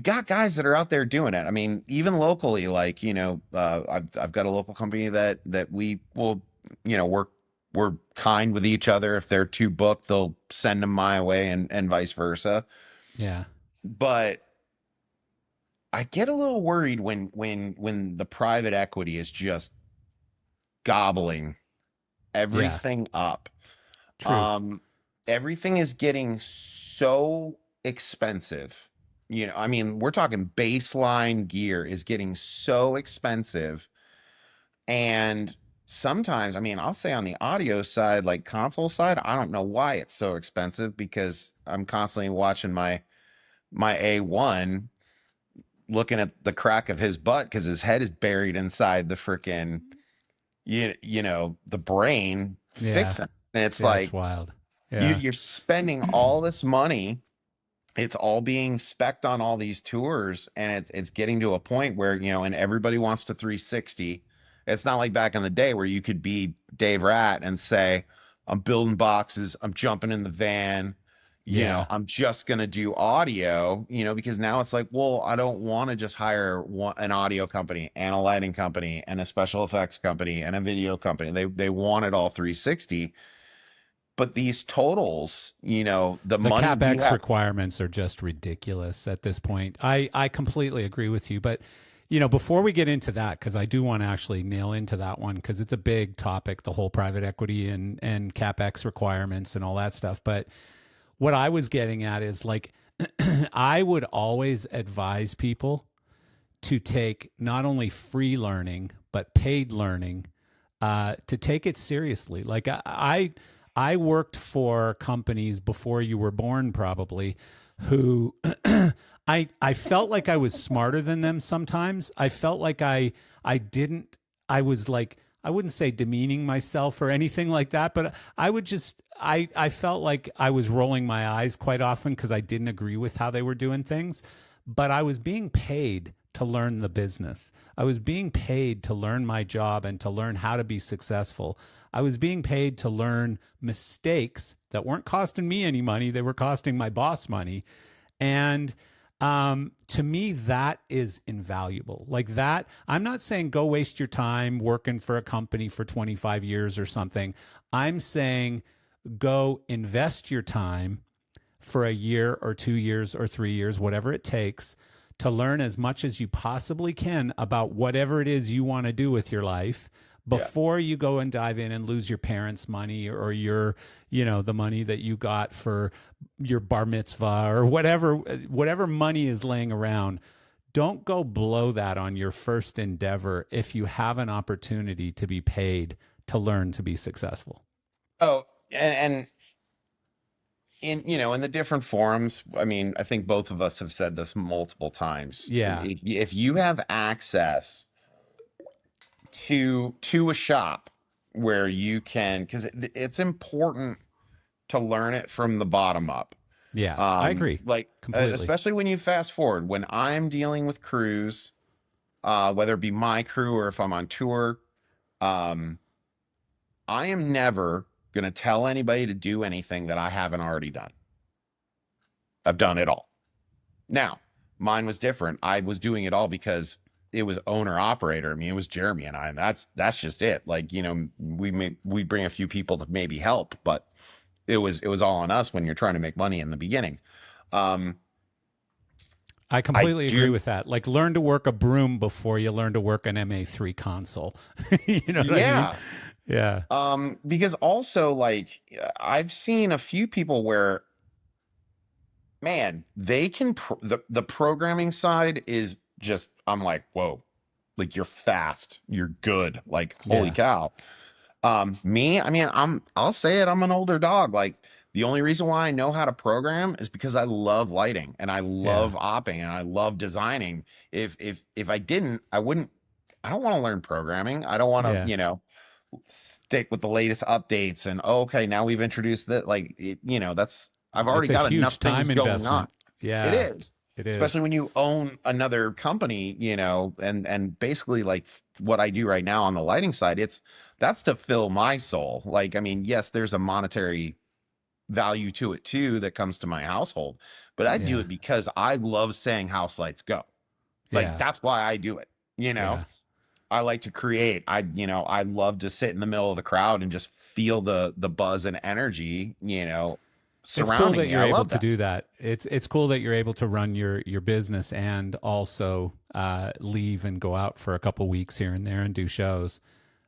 got guys that are out there doing it. I mean, even locally, like, I've got a local company that we will, we're kind with each other. If they're too booked, they'll send them my way and vice versa. Yeah. But I get a little worried when the private equity is just gobbling Yeah. everything up. True. Um, Everything is getting so expensive. I mean, we're talking baseline gear is getting so expensive. And sometimes, I mean, I'll say on the audio side, like console side, I don't know why it's so expensive because I'm constantly watching my A1 looking at the crack of his butt because his head is buried inside the freaking the brain Yeah. fixing. And it's Yeah. It's like wild. you Yeah. you're spending all this money. It's all being specced on all these tours, and it's getting to a point where, and everybody wants to 360, It's not like back in the day where you could be Dave Rat and say, I'm building boxes, I'm jumping in the van, Yeah. I'm just going to do audio, because now it's like, well, I don't want to just hire an audio company and a lighting company and a special effects company and a video company. They want it all 360. But these totals, the The money you CapEx have. requirements are just ridiculous at this point. I completely agree with you. But, before we get into that, because I do want to actually nail into that one, because it's a big topic, the whole private equity and CapEx requirements and all that stuff. But what I was getting at is like, I would always advise people to take not only free learning, but paid learning, to take it seriously. Like I worked for companies before you were born, probably, who I felt like I was smarter than them sometimes. I felt like I didn't I was like, I wouldn't say demeaning myself or anything like that, but I would just I felt like I was rolling my eyes quite often because I didn't agree with how they were doing things, but I was being paid to learn the business. I was being paid to learn my job and to learn how to be successful. I was being paid to learn mistakes that weren't costing me any money. They were costing my boss money. And to me, that is invaluable. Like that, I'm not saying go waste your time working for a company for 25 years or something. I'm saying go invest your time for a year or 2 years or 3 years, whatever it takes, to learn as much as you possibly can about whatever it is you want to do with your life Yeah. before you go and dive in and lose your parents' money or your, the money that you got for your bar mitzvah or whatever money is laying around. Don't go blow that on your first endeavor if you have an opportunity to be paid to learn to be successful. Oh, and in the different forums, I mean, I think both of us have said this multiple times. Yeah. If you have access to a shop where you can, because it's important to learn it from the bottom up. Yeah, I agree Like completely. especially when you fast forward, when I'm dealing with crews, whether it be my crew or if I'm on tour, um, I am never gonna tell anybody to do anything that I haven't already done. I've done it all. Now, mine was different. I was doing it all because it was owner operator. I mean, it was Jeremy and I, and that's just it. Like, we bring a few people to maybe help, but it was all on us when you're trying to make money in the beginning. Um, I I completely agree do, with that. Like learn to work a broom before you learn to work an MA3 console. You know what I mean? yeah. Yeah. Because also like I've seen a few people where, man, they can the programming side is just, I'm like, whoa, like you're fast, you're good, like holy Yeah. cow. Me, I mean, I'll say it, I'm an older dog. Like the only reason why I know how to program is because I love lighting and I Yeah. love opping and I love designing. If I didn't, I don't want to learn programming. I don't want to, Yeah. stick with the latest updates and, oh, okay, now we've introduced that, like that's, I've already It's a got enough huge things time going on. investment. It Yeah. is. It Especially is. when you own another company, and basically like what I do right now on the lighting side, that's to fill my soul. Like, I mean, yes, there's a monetary value to it too that comes to my household, but I do Yeah. it because I love saying house lights go. Like Yeah. that's why I do it. Yeah. I like to create. I love to sit in the middle of the crowd and just feel the buzz and energy, It's cool surrounding that me. you're I able love to that. do that. It's cool that you're able to run your business and also leave and go out for a couple weeks here and there and do shows.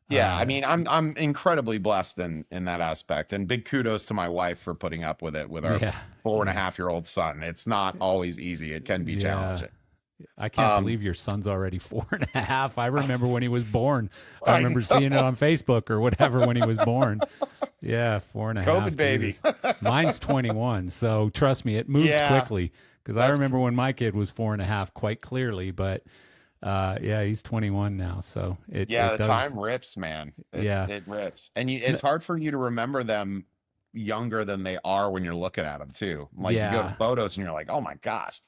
Yeah, I Uh, mean, I'm incredibly blessed in that aspect, and big kudos to my wife for putting up with it with our yeah. four and a Yeah. half year old son. It's not always easy. It can be Yeah. challenging. I can't Um, believe your son's already 4.5. I remember when he was born. I I remember seeing it know, on Facebook or whatever when he was born. Yeah, four and a COVID half. baby. Jesus. Mine's 21. So trust me, it moves Yeah, quickly because I that's remember when my kid was 4.5 quite clearly. But yeah, he's 21 now. So yeah. it The does. time rips, man. It Yeah. it rips, and N- it's hard for you to remember them younger than they are when you're looking at them too. Like you go to Yeah. photos and you're like, oh my gosh.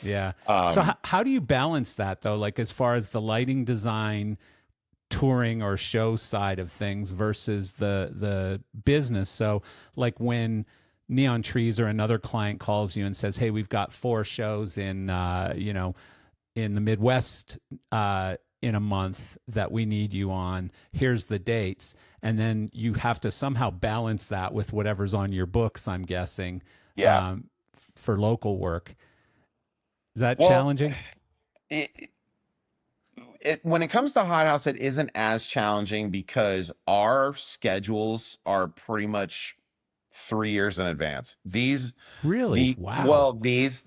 Yeah. So Um, how do you balance that though? Like as far as the lighting design touring or show side of things versus the business. So like when Neon Trees or another client calls you and says, "Hey, we've got 4 shows in in the Midwest in a month that we need you on. Here's the dates." And then you have to somehow balance that with whatever's on your books, I'm guessing, Yeah. for local work. Is that Well, challenging? it, when it comes to Hot House, it isn't as challenging because our schedules are pretty much 3 years in advance. Really? Wow. These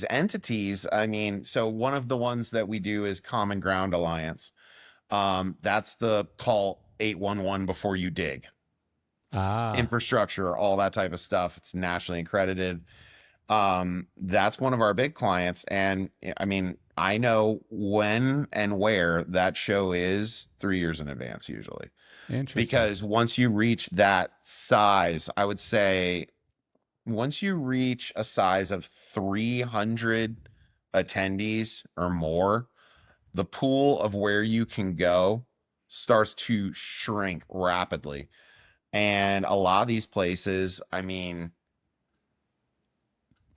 entities, I mean, so one of the ones that we do is Common Ground Alliance. That's the call 811 before you dig. Ah, Infrastructure, all that type of stuff. It's nationally accredited. That's one of our big clients, and I mean, I know when and where that show is 3 years in advance usually. interesting. Because once you reach that size, I would say once you reach a size of 300 attendees or more, the pool of where you can go starts to shrink rapidly. And a lot of these places, I mean,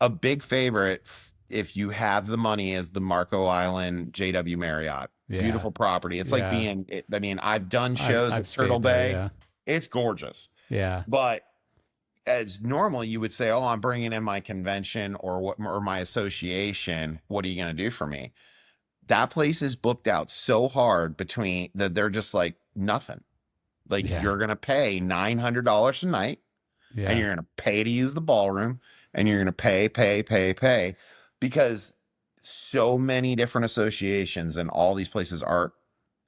a big favorite, if you have the money, is the Marco Island JW Marriott. Yeah. Beautiful property. It's like Yeah. I mean, I've done shows I've at Turtle stayed there. Bay. Yeah. It's gorgeous. Yeah. But as normal, you would say, "Oh, I'm bringing in my convention or what, or my association. What are you going to do for me?" That place is booked out so hard between that they're just like nothing. Like Yeah. you're going to pay $900 a night, and Yeah. you're going to pay to use the ballroom, and you're going to pay, because so many different associations and all these places are,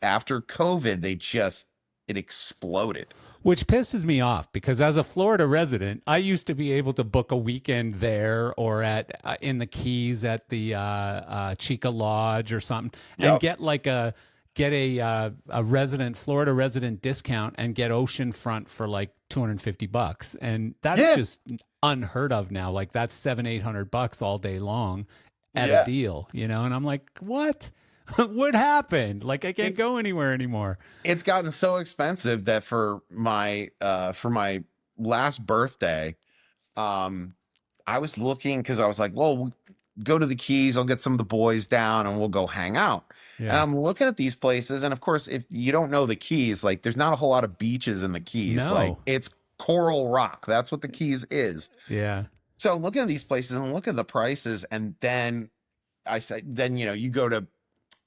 after COVID, it exploded. Which pisses me off because as a Florida resident, I used to be able to book a weekend there or at in the Keys at the Chica Lodge or something, and Yep. get like a resident Florida resident discount and get oceanfront for like $250, and that's Yeah. just unheard of now. Like that's 700-800 bucks all day long at a Yeah. deal, And I'm like, what? What happened? Like I can't It, go anywhere anymore. it's gotten so expensive that for my last birthday, um, I was looking because I was like, well, we'll go to the Keys. I'll get some of the boys down and we'll go hang out. And Yeah. I'm looking at these places, and of course, if you don't know the Keys, like there's not a whole lot of beaches in the Keys. Like No. it's coral rock. That's what the Keys is. Yeah. So I'm looking at these places and look at the prices, and then I say, then you go to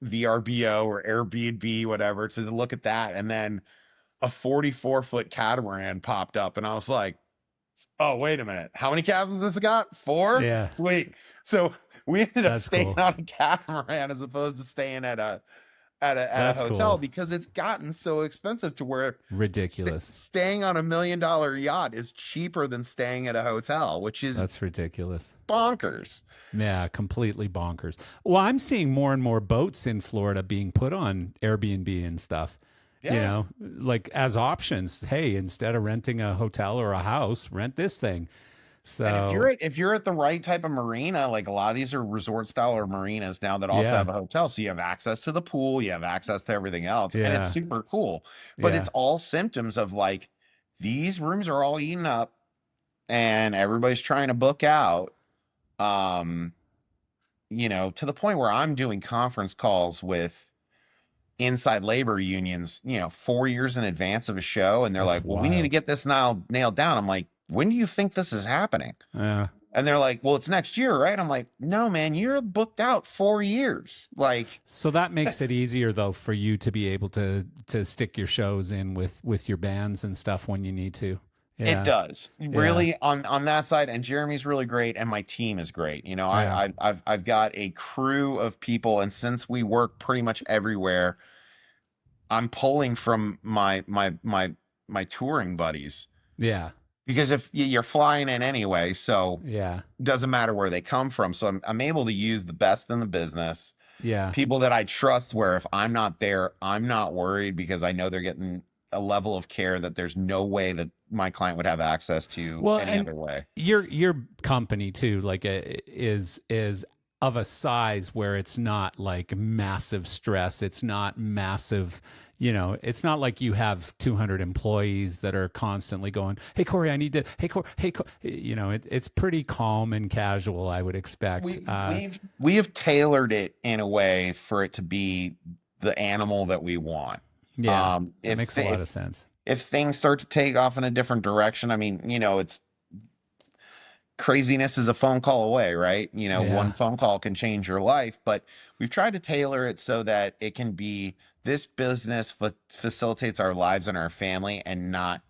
VRBO or Airbnb, whatever, to look at that, and then a 44-foot catamaran popped up, and I was like, "Oh, wait a minute! How many cabins has this got? 4? Yeah. Sweet." So we ended up That's staying cool. on a catamaran as opposed to staying at a That's hotel cool. because it's gotten so expensive to where Ridiculous. staying on $1 million yacht is cheaper than staying at a hotel, which is That's ridiculous. bonkers. Yeah, completely bonkers. Well, I'm seeing more and more boats in Florida being put on Airbnb and stuff, Yeah. like as options. Hey, instead of renting a hotel or a house, rent this thing. And So, if you're at the right type of marina, like a lot of these are resort style or marinas now that also yeah, have a hotel, so you have access to the pool, you have access to everything else, and it's yeah, super cool. But it's yeah, all symptoms of like these rooms are all eaten up and everybody's trying to book out. Um, to the point where I'm doing conference calls with inside labor unions, 4 years in advance of a show, and they're that's like, "Well, we need to wild. get this nailed down." I'm like, "When do you think this is happening?" Yeah. And they're like, "Well, it's next year, right?" I'm like, "No, man, you're booked out 4 years." Like, So that makes it easier though for you to be able to stick your shows in with your bands and stuff when you need to. it Yeah. does Yeah. really on that side. And Jeremy's really great, and my team is great. Yeah. I've got a crew of people, and since we work pretty much everywhere, I'm pulling from my touring buddies Yeah. because if you're flying in anyway, so Yeah. it doesn't matter where they come from. So I'm able to use the best in the business, Yeah. people that I trust, where if I'm not there, I'm not worried because I know they're getting a level of care that there's no way that my client would have access to Well, any and other way. your company too, like is of a size where it's not like massive stress. It's not massive, it's not like you have 200 employees that are constantly going, "Hey Corey, I need to." Hey Corey, hey, it's pretty calm and casual, I would expect. We have tailored it in a way for it to be the animal that we want. Yeah, that If makes a lot of sense. if things start to take off in a different direction, I mean, it's craziness is a phone call away, right? One Yeah, phone call can change your life, but we've tried to tailor it so that it can be this business facilitates our lives and our family and not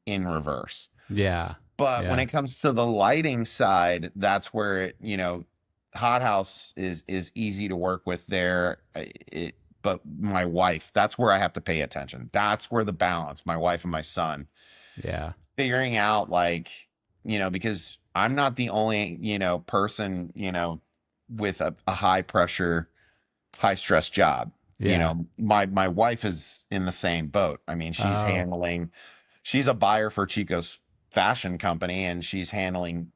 in reverse. yeah, But when yeah, it comes to the lighting side, that's where HotHouse is easy to work with there. But my wife, that's where I have to pay attention. That's where the balance, my wife and my son, yeah, figuring out like, because I'm not the only, person, with a high pressure, high stress job. yeah. My wife is in the same boat. I mean, Oh, she's a buyer for Chico's fashion company, and she's handling,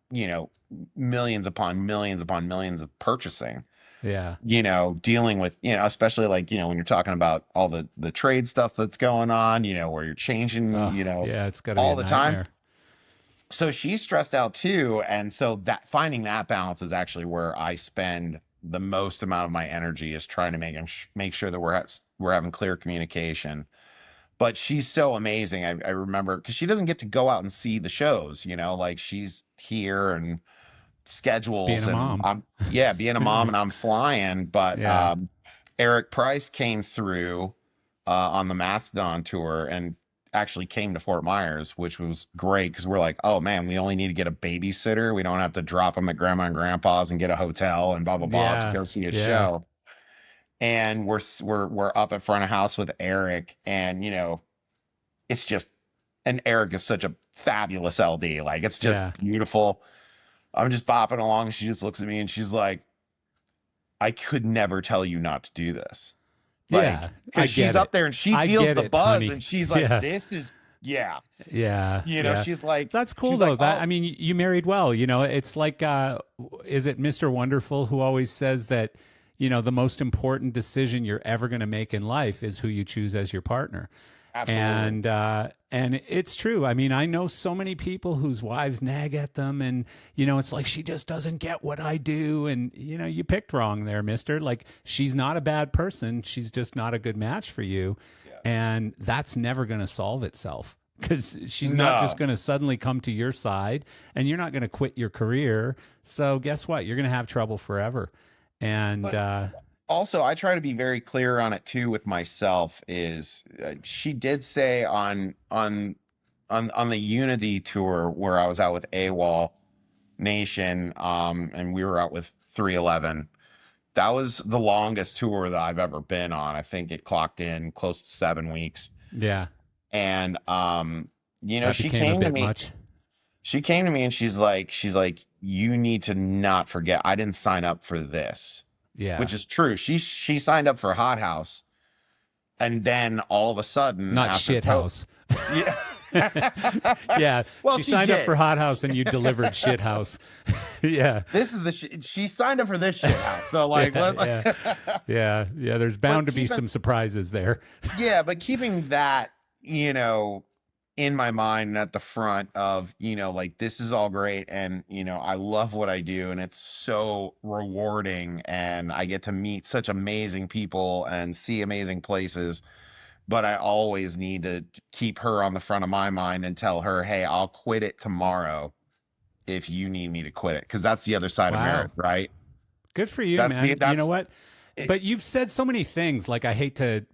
millions upon millions of purchasing, yeah. dealing with, especially like, when you're talking about all the trade stuff that's going on, where you're changing, Oh, yeah. It's got to be a all the time. nightmare. So she's stressed out too. And so that finding that balance is actually where I spend the most amount of my energy, is trying to make sure that we're having clear communication. But she's so amazing. I remember, because she doesn't get to go out and see the shows, like she's here and Being schedules, a and mom. I'm, yeah, being a mom, and I'm flying. But Yeah. Eric Price came through on the Mastodon tour and actually came to Fort Myers, which was great because we're like, oh man, we only need to get a babysitter. We don't have to drop them at grandma and grandpa's and get a hotel and blah blah blah to Yeah. go see a Yeah. show. And we're up at front of house with Eric, and it's just, and Eric is such a fabulous LD. Like, it's just Yeah. beautiful. I'm just bopping along. She just looks at me and she's like, I could never tell you not to do this. Like, Yeah. I because she's get up it. there and she I feels get the it, buzz, honey. and she's like, Yeah. this is, yeah. Yeah. Yeah. She's like, That's cool though. That, I oh, mean, you married well, it's like, is it Mr. Wonderful who always says that, the most important decision you're ever going to make in life is who you choose as your partner. absolutely. And it's true. I mean, I know so many people whose wives nag at them, and it's like, she just doesn't get what I do, and you picked wrong there, mister. Like, she's not a bad person, she's just not a good match for you. Yeah. And that's never going to solve itself, because she's not just No, going to suddenly come to your side, and you're not going to quit your career. So guess what? You're going to have trouble forever. And but also I try to be very clear on it too with myself. Is she did say on the Unity tour where I was out with AWOL Nation, and we were out with 311. That was the longest tour that I've ever been on. I think it clocked in close to 7 weeks. yeah, And that she became a came to bit me. much. She came to me and she's like, you need to not forget, I didn't sign up for this, Yeah. which is true. She signed up for Hot House, and then all of a sudden Not after shit house. yeah. Yeah, Well, she she signed up for did. Hot House and you delivered shit house. Yeah. This is she signed up for this shit house. So like, Yeah, yeah. Yeah, yeah, there's but bound to be some surprises there. yeah, but keeping that, in my mind and at the front of, like, this is all great, and, I love what I do, and it's so rewarding, and I get to meet such amazing people and see amazing places. But I always need to keep her on the front of my mind and tell her, hey, I'll quit it tomorrow if you need me to quit it. Because that's the other side of marriage, Wow. right? Good for you, That's the man. You know that's what? it, But you've said so many things, like, I hate to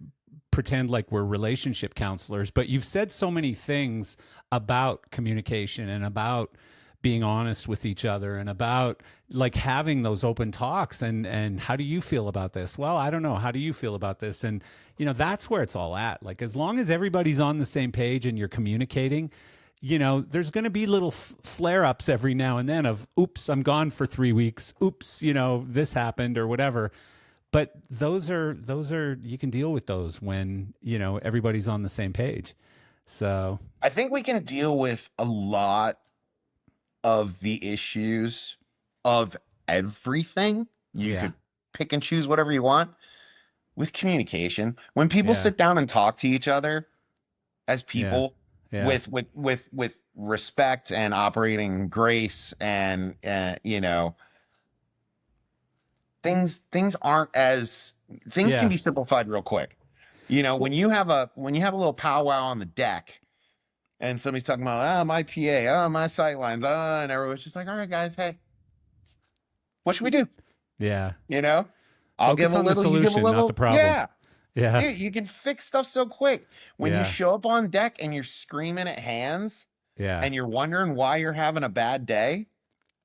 pretend like we're relationship counselors, but you've said so many things about communication and about being honest with each other and about, like, having those open talks, and how do you feel about this? Well, I don't know. How do you feel about this? And that's where it's all at. Like, as long as everybody's on the same page and you're communicating, there's going to be little flare ups every now and then of, oops, I'm gone for 3 weeks. Oops, this happened or whatever. But those are you can deal with those when, everybody's on the same page. So, I think we can deal with a lot of the issues of everything. You yeah. could pick and choose whatever you want with communication. When people Yeah. sit down and talk to each other as Yeah. people Yeah. with respect and operating grace and things aren't as things can Yeah. be simplified real quick. Well, When you have a little powwow on the deck and somebody's talking about my PA, my sight lines, and everyone's just like, all right, guys, hey, what should we do? yeah. You know, I'll give Focus a on the little, you give a solution, not the little. problem. Yeah, Yeah. dude, you can fix stuff so quick. When you Yeah. show up on deck and you're screaming at hands Yeah. and you're wondering why you're having a bad day,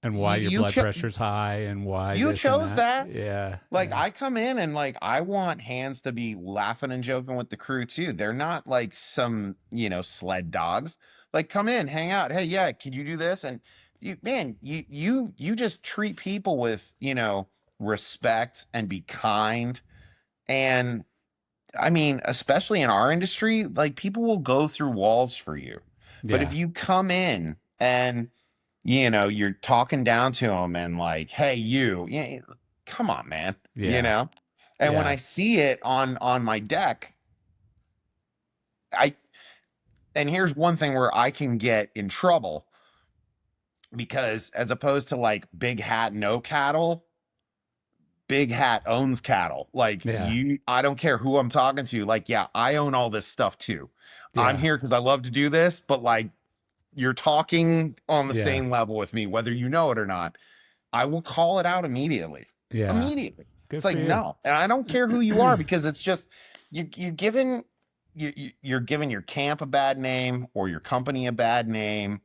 And why you your you blood cho- pressure's high and why you this and chose that. that. Yeah. Like Yeah. I come in and like I want hands to be laughing and joking with the crew too. They're not like some, sled dogs. Like come in, hang out. Hey, yeah, can you do this? And you just treat people with, respect and be kind. And I mean, especially in our industry, like people will go through walls for you. But if Yeah. you come in and you're talking down to them and like, hey, come on, man, Yeah. And when Yeah. I see it on my deck, I and here's one thing where I can get in trouble because as opposed to like big hat no cattle, big hat owns cattle. Like Yeah. I don't care who I'm talking to. Like, yeah, I own all this stuff too. I'm Yeah. here because I love to do this, but like you're talking on the Yeah. same level with me, whether you know it or not. I will call it out immediately. Yeah. Immediately. Good It's for like, you. no. And I don't care who you are because it's just you're giving you're giving your camp a bad name or your company a bad name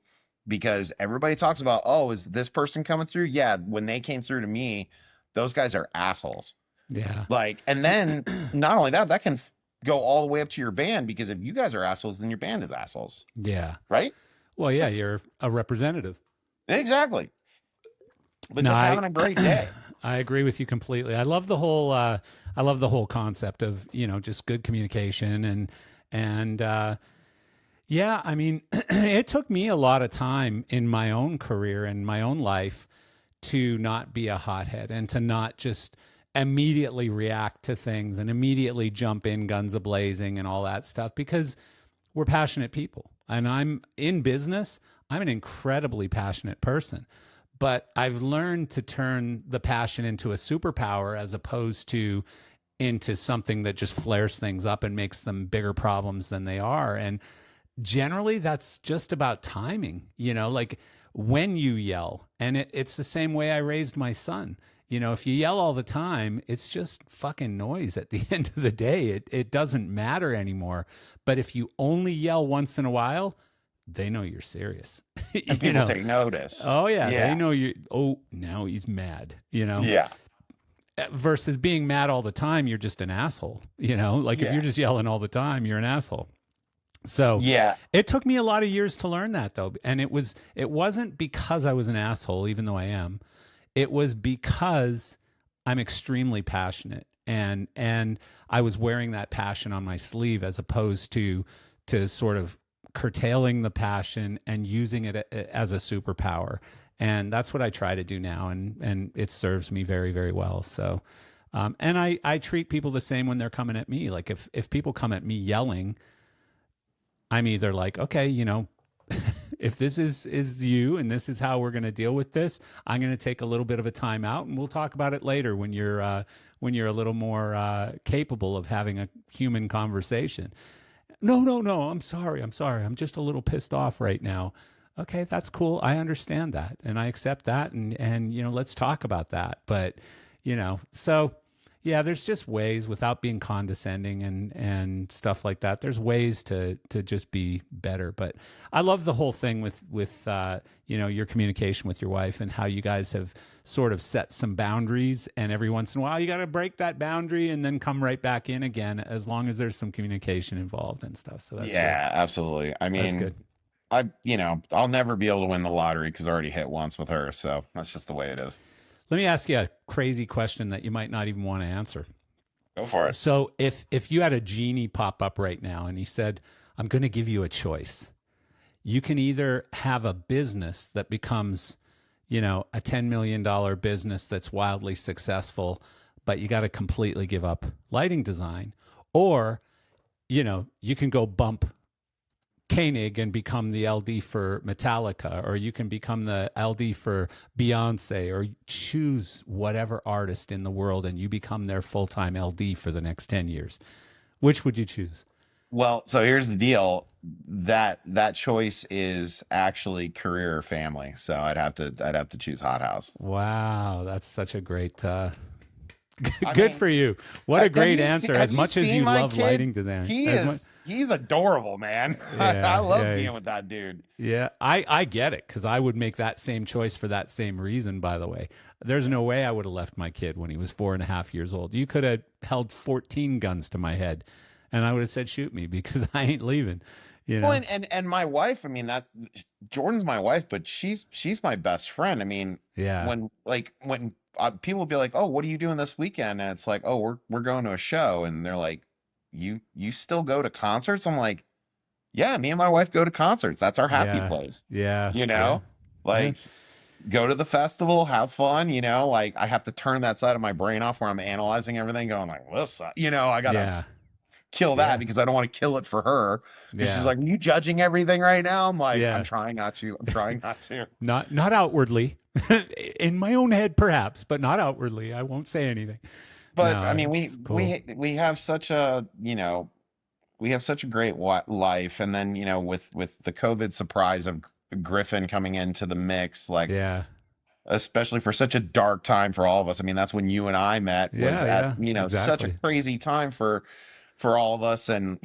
because everybody talks about, oh, is this person coming through? Yeah, when they came through to me, those guys are assholes. Yeah. Like, and then not only that, that can go all the way up to your band because if you guys are assholes, then your band is assholes, Yeah. right? Well, yeah, you're a representative. Exactly. But No, just having a great day. I agree with you completely. I love the whole concept of, just good communication and yeah, I mean, it took me a lot of time in my own career and my own life to not be a hothead and to not just immediately react to things and immediately jump in guns a-blazing and all that stuff because we're passionate people. And I'm in business, I'm an incredibly passionate person. But I've learned to turn the passion into a superpower as opposed to into something that just flares things up and makes them bigger problems than they are. And generally that's just about timing, like when you yell. And it's the same way I raised my son. If you yell all the time, it's just fucking noise at the end of the day. It doesn't matter anymore. But if you only yell once in a while, they know you're serious. And people take notice. Oh yeah, they Yeah. know you. Oh, now he's mad. Yeah. Versus being mad all the time, you're just an asshole. Like if Yeah. you're just yelling all the time, you're an asshole. So Yeah. it took me a lot of years to learn that though, and it wasn't because I was an asshole, even though I am. It was because I'm extremely passionate, and I was wearing that passion on my sleeve as opposed to sort of curtailing the passion and using it as a superpower. And that's what I try to do now. And it serves me very, very well. So, and I treat people the same when they're coming at me. Like if people come at me yelling, I'm either like, okay, if this is you and this is how we're going to deal with this, I'm going to take a little bit of a time out and we'll talk about it later when you're a little more capable of having a human conversation. No, I'm sorry. I'm just a little pissed off right now. Okay, that's cool. I understand that and I accept that and let's talk about that. But, so yeah, there's just ways without being condescending and stuff like that. There's ways to just be better. But I love the whole thing with your communication with your wife and how you guys have sort of set some boundaries, and every once in a while you got to break that boundary and then come right back in again as long as there's some communication involved and stuff. So that's Yeah, absolutely. I That's mean, good. I'll never be able to win the lottery because I already hit once with her. So that's just the way it is. Let me ask you a crazy question that you might not even want to answer. Go for it. So if you had a genie pop up right now and he said, I'm going to give you a choice. You can either have a business that becomes, a $10 million business that's wildly successful, but you got to completely give up lighting design. Or, you can go bump Koenig and become the LD for Metallica, or you can become the LD for Beyonce, or choose whatever artist in the world and you become their full-time LD for the next 10 years. Which would you choose? Well, so here's the deal. That choice is actually career or family. So I'd have to choose HotHouse. Wow, that's such a great I good mean, for you. What a great answer. have As you much as seen you my love kid? lighting design. He's adorable, man. Yeah, I love yeah, being with that dude. yeah, I get it, because I would make that same choice for that same reason, by the way. There's no way I would have left my kid when he was 4.5 years old. You could have held 14 guns to my head and I would have said, shoot me, because I ain't leaving, Well, and my wife, I mean, that Jordan's my wife, but she's my best friend. I mean, Yeah. when people will be like, "Oh, what are you doing this weekend?" And it's like, "Oh, we're going to a show," and they're like, "You still go to concerts?" I'm like, "Yeah, me and my wife go to concerts. That's our happy Yeah. place." Yeah. You Yeah. know, Yeah. like go to the festival, have fun. Like I have to turn that side of my brain off where I'm analyzing everything, going like, "This," I gotta Yeah. kill that Yeah. because I don't want to kill it for her. Because she's Yeah. like, "Are you judging everything right now?" I'm like, "I'm Yeah. trying not to. I'm trying not to." Not outwardly. In my own head, perhaps, but not outwardly. I won't say anything. But I No, mean, it's cool. we have such a we have such a great life, and then with the COVID surprise of Griffin coming into the mix, like Yeah. especially for such a dark time for all of us. I mean, that's when you and I met, was Yeah. at Yeah. such a Exactly. crazy time for all of us, and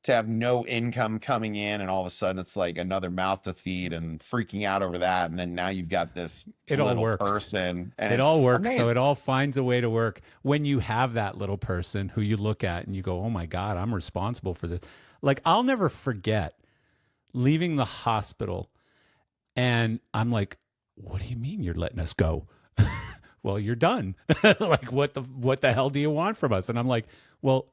to have no income coming in, and all of a sudden it's like another mouth to feed, and freaking out over that, and then now you've got this It all little works. person, and It all it's works. So amazing. it all finds a way to work when you have that little person who you look at and you go, oh my God, I'm responsible for this. Like, I'll never forget leaving the hospital and I'm like, what do you mean you're letting us go? Well, you're done. Like, what the hell do you want from us? And I'm like, well,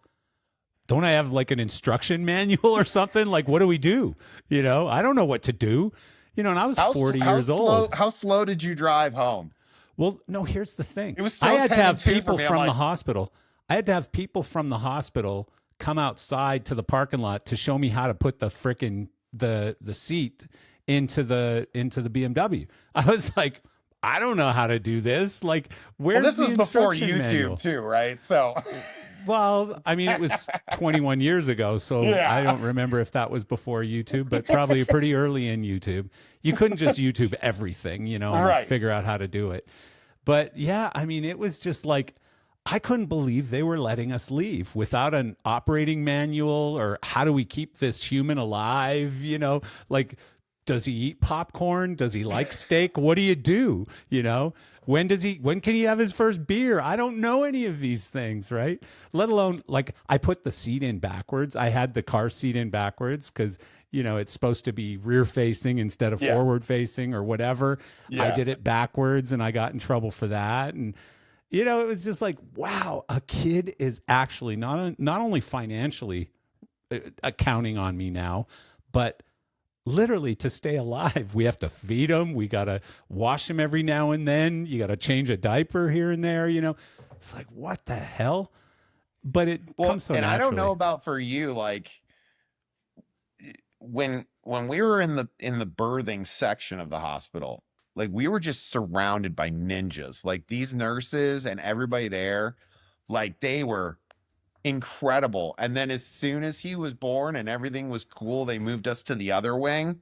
don't I have like an instruction manual or something? Like, what do we do? I don't know what to do. And I was 40 years old. How slow did you drive home? Well, no, here's the thing. It was I still had to 10 and have 2 for people me. I'm from the like, hospital. I had to have people from the hospital come outside to the parking lot to show me how to put the frickin' the seat into the BMW. I was like, I don't know how to do this. Like, well, where's this the was before instruction YouTube manual? too, right? So, Well, I mean, it was 21 years ago, so I yeah, don't remember if that was before YouTube, but probably pretty early in YouTube. You couldn't just YouTube everything, and right. figure out how to do it. But yeah, I mean, it was just like, I couldn't believe they were letting us leave without an operating manual, or how do we keep this human alive? Like, does he eat popcorn? Does he like steak? What do you do? When can he have his first beer? I don't know any of these things, right? Let alone, like, I put the seat in backwards. I had the car seat in backwards because, it's supposed to be rear facing instead of Yeah, forward facing or whatever. I yeah. did it backwards and I got in trouble for that. And, it was just like, wow, a kid is actually not only financially accounting on me now, but literally to stay alive. We have to feed them. We got to wash them every now and then. You got to change a diaper here and there. It's like, what the hell? But it Well, comes so and I don't know naturally. about for you, like when we were in the birthing section of the hospital, like we were just surrounded by ninjas. Like these nurses and everybody there, like they were incredible. And then as soon as he was born and everything was cool, they moved us to the other wing,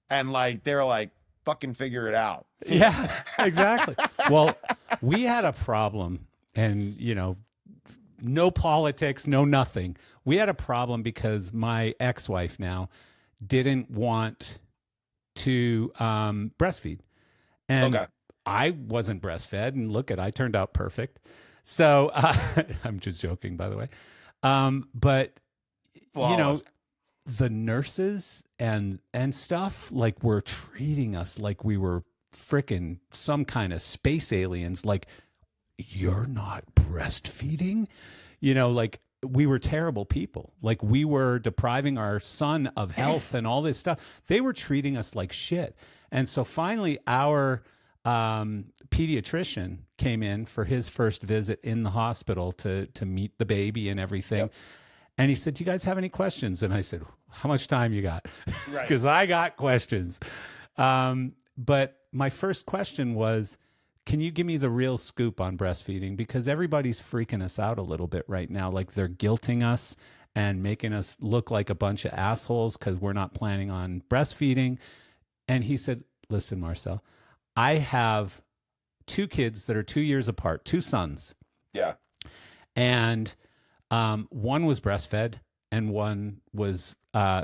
and like they're like, fucking figure it out. Yeah, exactly. Well, we had a problem, and, no politics, no nothing. We had a problem because my ex-wife now didn't want to breastfeed. And Okay. I wasn't breastfed, and I turned out perfect. So I'm just joking, by the way. But you know, Flawless. the nurses and stuff, like, were treating us like we were frickin' some kind of space aliens. Like, you're not breastfeeding, like, we were terrible people. Like, we were depriving our son of health and all this stuff. They were treating us like shit. And so finally, our pediatrician came in for his first visit in the hospital to meet the baby and everything. Yep. And he said, "Do you guys have any questions?" And I said, "How much time you got?" Right. Because I got questions. But my first question was, can you give me the real scoop on breastfeeding? Because everybody's freaking us out a little bit right now. Like they're guilting us and making us look like a bunch of assholes because we're not planning on breastfeeding. And he said, "Listen, Marcel, I have 2 kids that are 2 years apart, 2 sons. Yeah. And one was breastfed and one was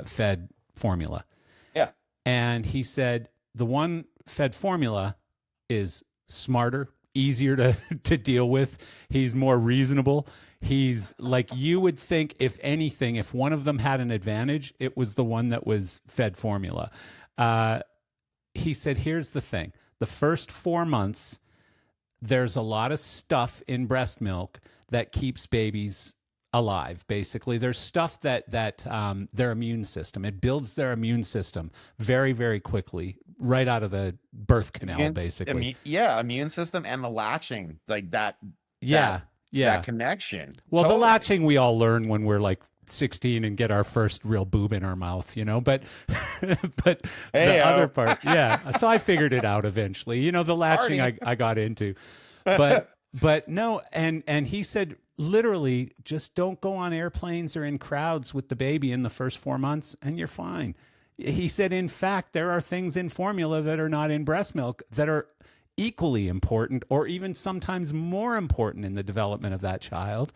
fed formula." Yeah. And he said, the one fed formula is smarter, easier to deal with. He's more reasonable. He's like, you would think, if anything, if one of them had an advantage, it was the one that was fed formula. He said, here's the thing. The first 4 months, there's a lot of stuff in breast milk that keeps babies alive. Basically, there's stuff that their immune system, it builds their immune system very, very quickly, right out of the birth canal, basically. Immune system and the latching, like that. Yeah. That connection. Well, Totally. the latching we all learn when we're like 16 and get our first real boob in our mouth, but the other part, yeah. So I figured it out eventually. The latching I got into, but no. And he said, literally, just don't go on airplanes or in crowds with the baby in the first 4 months and you're fine. He said, in fact, there are things in formula that are not in breast milk that are equally important or even sometimes more important in the development of that child.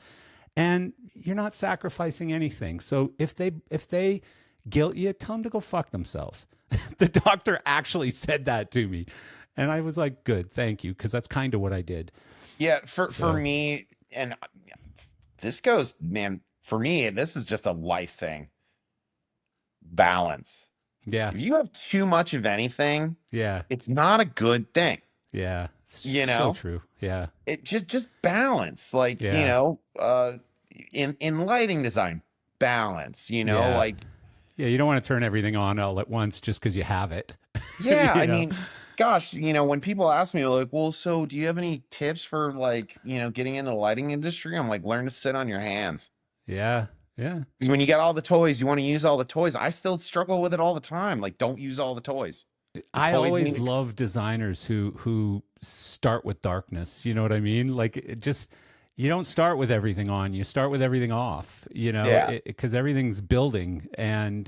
And you're not sacrificing anything. So if they guilt you, tell them to go fuck themselves. The doctor actually said that to me. And I was like, good, thank you. Because that's kind of what I did. Yeah. For me, and this goes, man, for me, this is just a life thing. Balance. Yeah. If you have too much of anything, yeah, it's not a good thing. Yeah. So true. Yeah. It just balance. Like, in lighting design, balance, like. Yeah, you don't want to turn everything on all at once just because you have it. Yeah, I mean, gosh, when people ask me, like, well, so do you have any tips for, like, getting into the lighting industry? I'm like, learn to sit on your hands. Yeah, yeah. Because when you get all the toys, you want to use all the toys. I still struggle with it all the time. Like, don't use all the toys. I always love designers who start with darkness. You know what I mean? Like, you don't start with everything on, you start with everything off, because everything's building and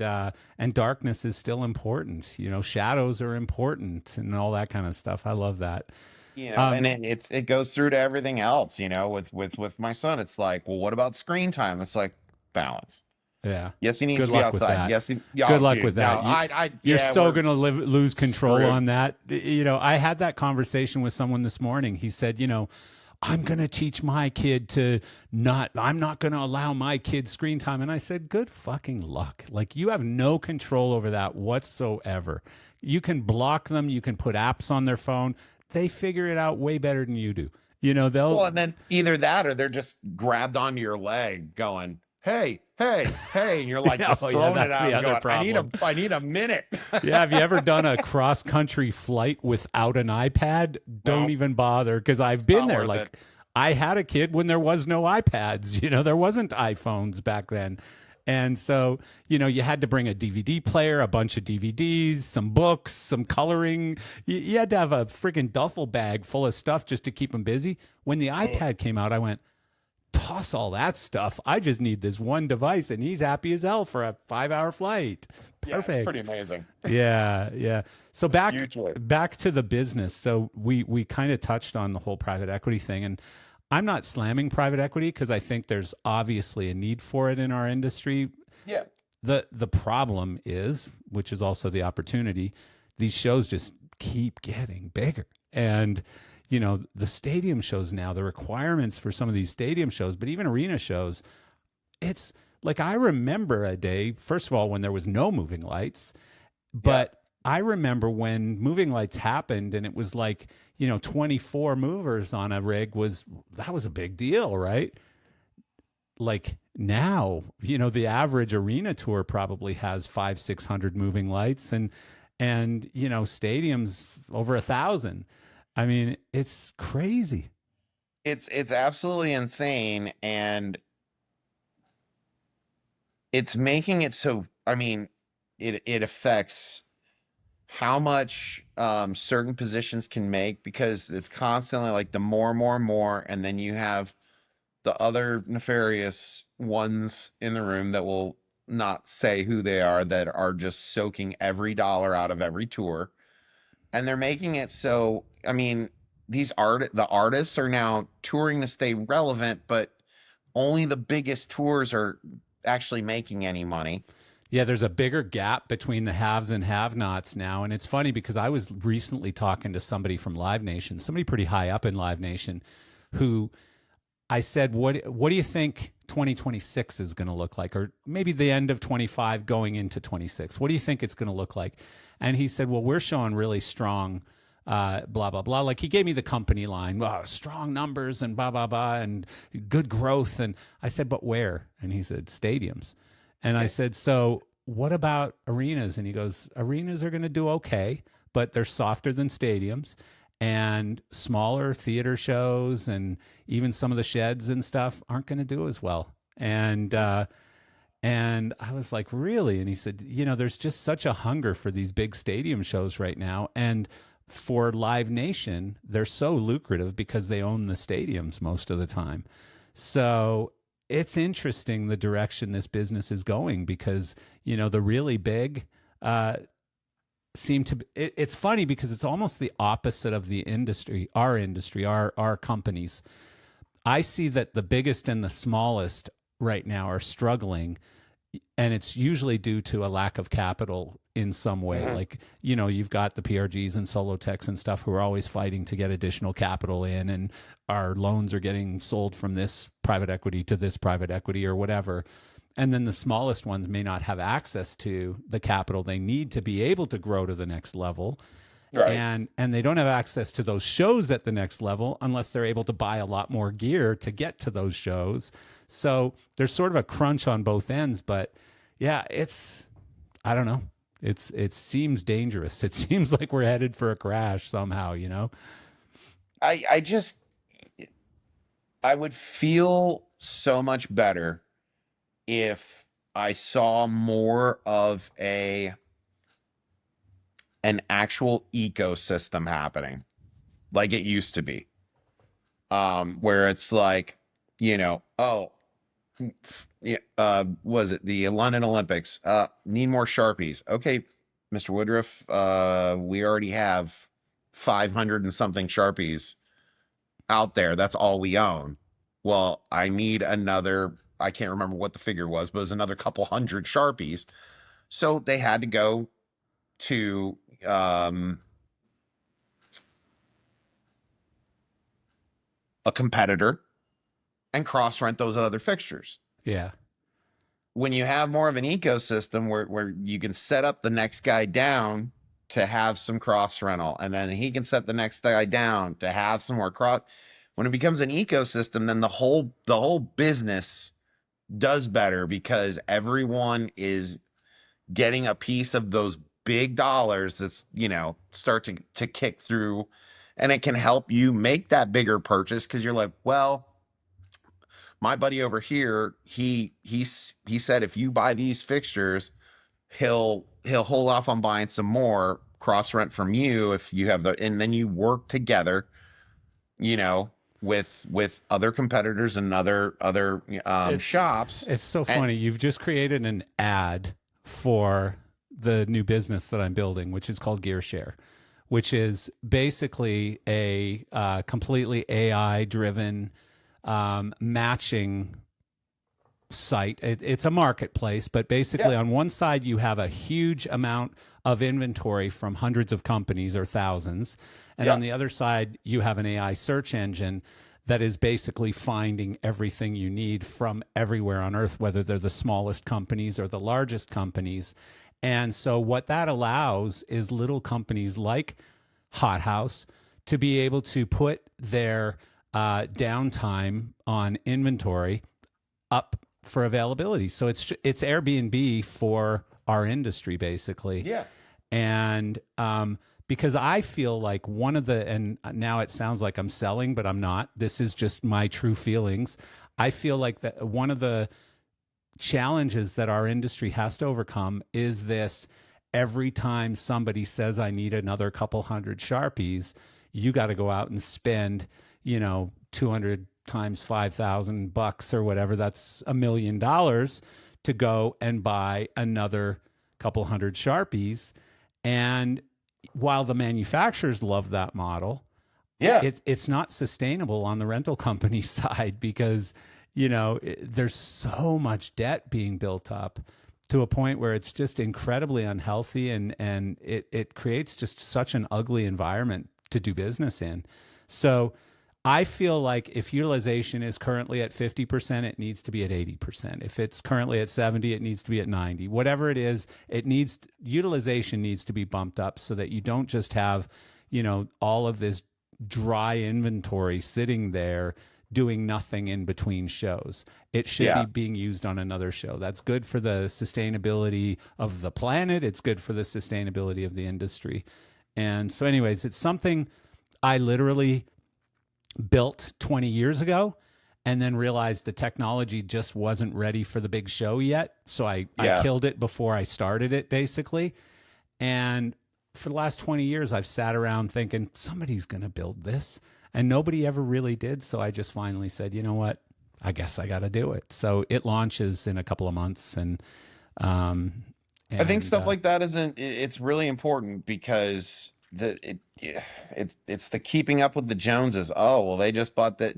darkness is still important. Shadows are important and all that kind of stuff. I love that. And it goes through to everything else, with my son. It's like, well, what about screen time? It's like balance. Yeah. Yes, he needs to be outside. Yes, good luck with that. You're so going to lose control on that. I had that conversation with someone this morning. He said, I'm going to teach my kid I'm not going to allow my kid screen time. And I said, good fucking luck. Like, you have no control over that whatsoever. You can block them. You can put apps on their phone. They figure it out way better than you do. And then either that or they're just grabbed onto your leg going, hey, and you're like, just throwing it out. The other problem. I need a minute. Yeah. Have you ever done a cross country flight without an iPad? Don't even bother. Cause I've been there. Like, I had a kid when there was no iPads, there wasn't iPhones back then. And so, you had to bring a DVD player, a bunch of DVDs, some books, some coloring. You had to have a freaking duffel bag full of stuff just to keep them busy. When the iPad came out, I went, toss all that stuff. I just need this one device, and he's happy as hell for a 5-hour flight. Perfect. Yeah, it's pretty amazing. Yeah. So back to the business. So we kind of touched on the whole private equity thing, and I'm not slamming private equity because I think there's obviously a need for it in our industry. Yeah. The problem is, which is also the opportunity, these shows just keep getting bigger. And the stadium shows now, the requirements for some of these stadium shows, but even arena shows, it's like, I remember a day, first of all, when there was no moving lights, but I remember when moving lights happened and it was like, 24 movers on a rig that was a big deal, right? Like now, the average arena tour probably has 500-600 moving lights and stadiums over 1,000. I mean, it's crazy. It's absolutely insane, and it's making it so, I mean, it affects how much certain positions can make, because it's constantly like the more and more and more, and then you have the other nefarious ones in the room that will not say who they are, that are just soaking every dollar out of every tour, and they're making it so, I mean, the artists are now touring to stay relevant, but only the biggest tours are actually making any money. Yeah, there's a bigger gap between the haves and have-nots now, and it's funny because I was recently talking to somebody from Live Nation, somebody pretty high up in Live Nation, who I said, what do you think 2026 is going to look like, or maybe the end of 25 going into 26? What do you think it's going to look like? And he said, well, we're showing really strong blah, blah, blah. Like he gave me the company line, strong numbers and blah, blah, blah, and good growth. And I said, but where? And he said, stadiums. And I said, so what about arenas? And he goes, arenas are going to do okay, but they're softer than stadiums, and smaller theater shows and even some of the sheds and stuff aren't going to do as well. And I was like, really? And he said, there's just such a hunger for these big stadium shows right now. And for Live Nation, they're so lucrative because they own the stadiums most of the time. So it's interesting the direction this business is going, because, the really big seem to be, it's funny because it's almost the opposite of the industry, our companies. I see that the biggest and the smallest right now are struggling, and it's usually due to a lack of capital in some way. Mm-hmm. Like, you've got the PRGs and Solotechs and stuff who are always fighting to get additional capital in, and our loans are getting sold from this private equity to this private equity or whatever. And then the smallest ones may not have access to the capital they need to be able to grow to the next level. Right. And they don't have access to those shows at the next level unless they're able to buy a lot more gear to get to those shows. So there's sort of a crunch on both ends, but yeah, I don't know. It seems dangerous. It seems like we're headed for a crash somehow, I just, I would feel so much better if I saw more of an actual ecosystem happening like it used to be. Where it's like, oh, yeah, was it the London Olympics? Need more Sharpies. Okay, Mr. Woodruff, we already have 500 and something Sharpies out there. That's all we own. Well, I need another, I can't remember what the figure was, but it was another couple hundred Sharpies. So they had to go to a competitor and cross rent those other fixtures. Yeah. When you have more of an ecosystem where you can set up the next guy down to have some cross rental, and then he can set the next guy down to have some more cross. When it becomes an ecosystem, then the whole business does better, because everyone is getting a piece of those big dollars that's, start to kick through, and it can help you make that bigger purchase, because you're like, well, my buddy over here, he said if you buy these fixtures, he'll hold off on buying some more cross rent from you if you have and then you work together, with other competitors and other shops. It's so funny. You've just created an ad for the new business that I'm building, which is called GearShare, which is basically a completely AI driven matching site. It's a marketplace, but basically on one side you have a huge amount of inventory from hundreds of companies or thousands, and on the other side you have an AI search engine that is basically finding everything you need from everywhere on earth, whether they're the smallest companies or the largest companies. And so what that allows is little companies like HotHouse to be able to put their downtime on inventory up for availability. So it's Airbnb for our industry, basically. Yeah. And because I feel like one of the, and now it sounds like I'm selling, but I'm not. This is just my true feelings. I feel like that one of the challenges that our industry has to overcome is this: every time somebody says, I need another couple hundred Sharpies, you got to go out and spend, 200 times $5,000 or whatever, that's $1 million, to go and buy another couple hundred Sharpies. And while the manufacturers love that model, Yeah. it's not sustainable on the rental company side, because there's so much debt being built up to a point where it's just incredibly unhealthy, and it creates just such an ugly environment to do business in. So I feel like if utilization is currently at 50%, it needs to be at 80%. If it's currently at 70, it needs to be at 90. Whatever it is, utilization needs to be bumped up so that you don't just have, all of this dry inventory sitting there doing nothing in between shows. It should be being used on another show. That's good for the sustainability of the planet. It's good for the sustainability of the industry. And so anyways, it's something I literally built 20 years ago, and then realized the technology just wasn't ready for the big show yet. So I killed it before I started it, basically. And for the last 20 years, I've sat around thinking, somebody's going to build this. And nobody ever really did. So I just finally said, you know what? I guess I got to do it. So it launches in a couple of months. And I think stuff like that it's really important, because it's the keeping up with the Joneses. Oh, well, they just bought that.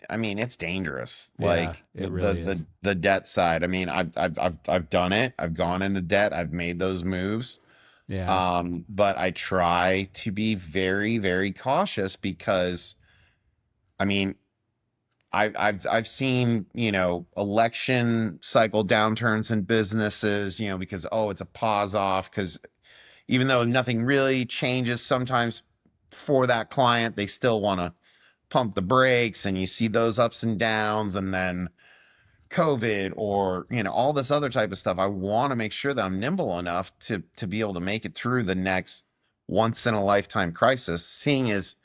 I mean, it's dangerous. Like it really is. the debt side. I mean, I've done it. I've gone into debt. I've made those moves. Yeah. But I try to be very, very cautious, because, I mean, I've seen, election cycle downturns in businesses, because, it's a pause off, because even though nothing really changes sometimes for that client, they still want to pump the brakes, and you see those ups and downs, and then COVID, or, all this other type of stuff. I want to make sure that I'm nimble enough to be able to make it through the next once in a lifetime crisis, seeing as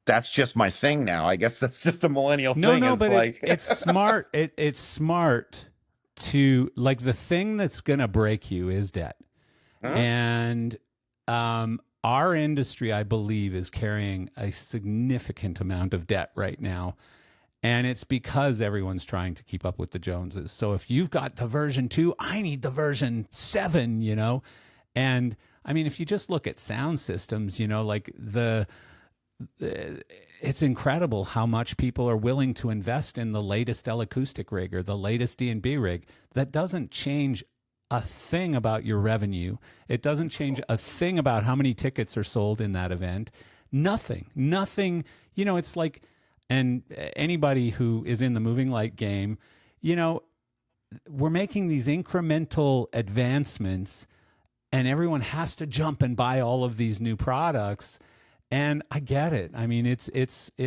that's just my thing now. I guess that's just a millennial thing. No, is but like, it's smart. It's smart to, like, the thing that's going to break you is debt. And our industry, I believe, is carrying a significant amount of debt right now. And it's because everyone's trying to keep up with the Joneses. So if you've got the version 2, I need the version 7, And I mean, if you just look at sound systems, like it's incredible how much people are willing to invest in the latest L-acoustic rig or the latest D&B rig. That doesn't change a thing about your revenue. It doesn't change a thing about how many tickets are sold in that event. Nothing. It's like, and anybody who is in the moving light game, we're making these incremental advancements, and everyone has to jump and buy all of these new products. And I get it. I mean, it's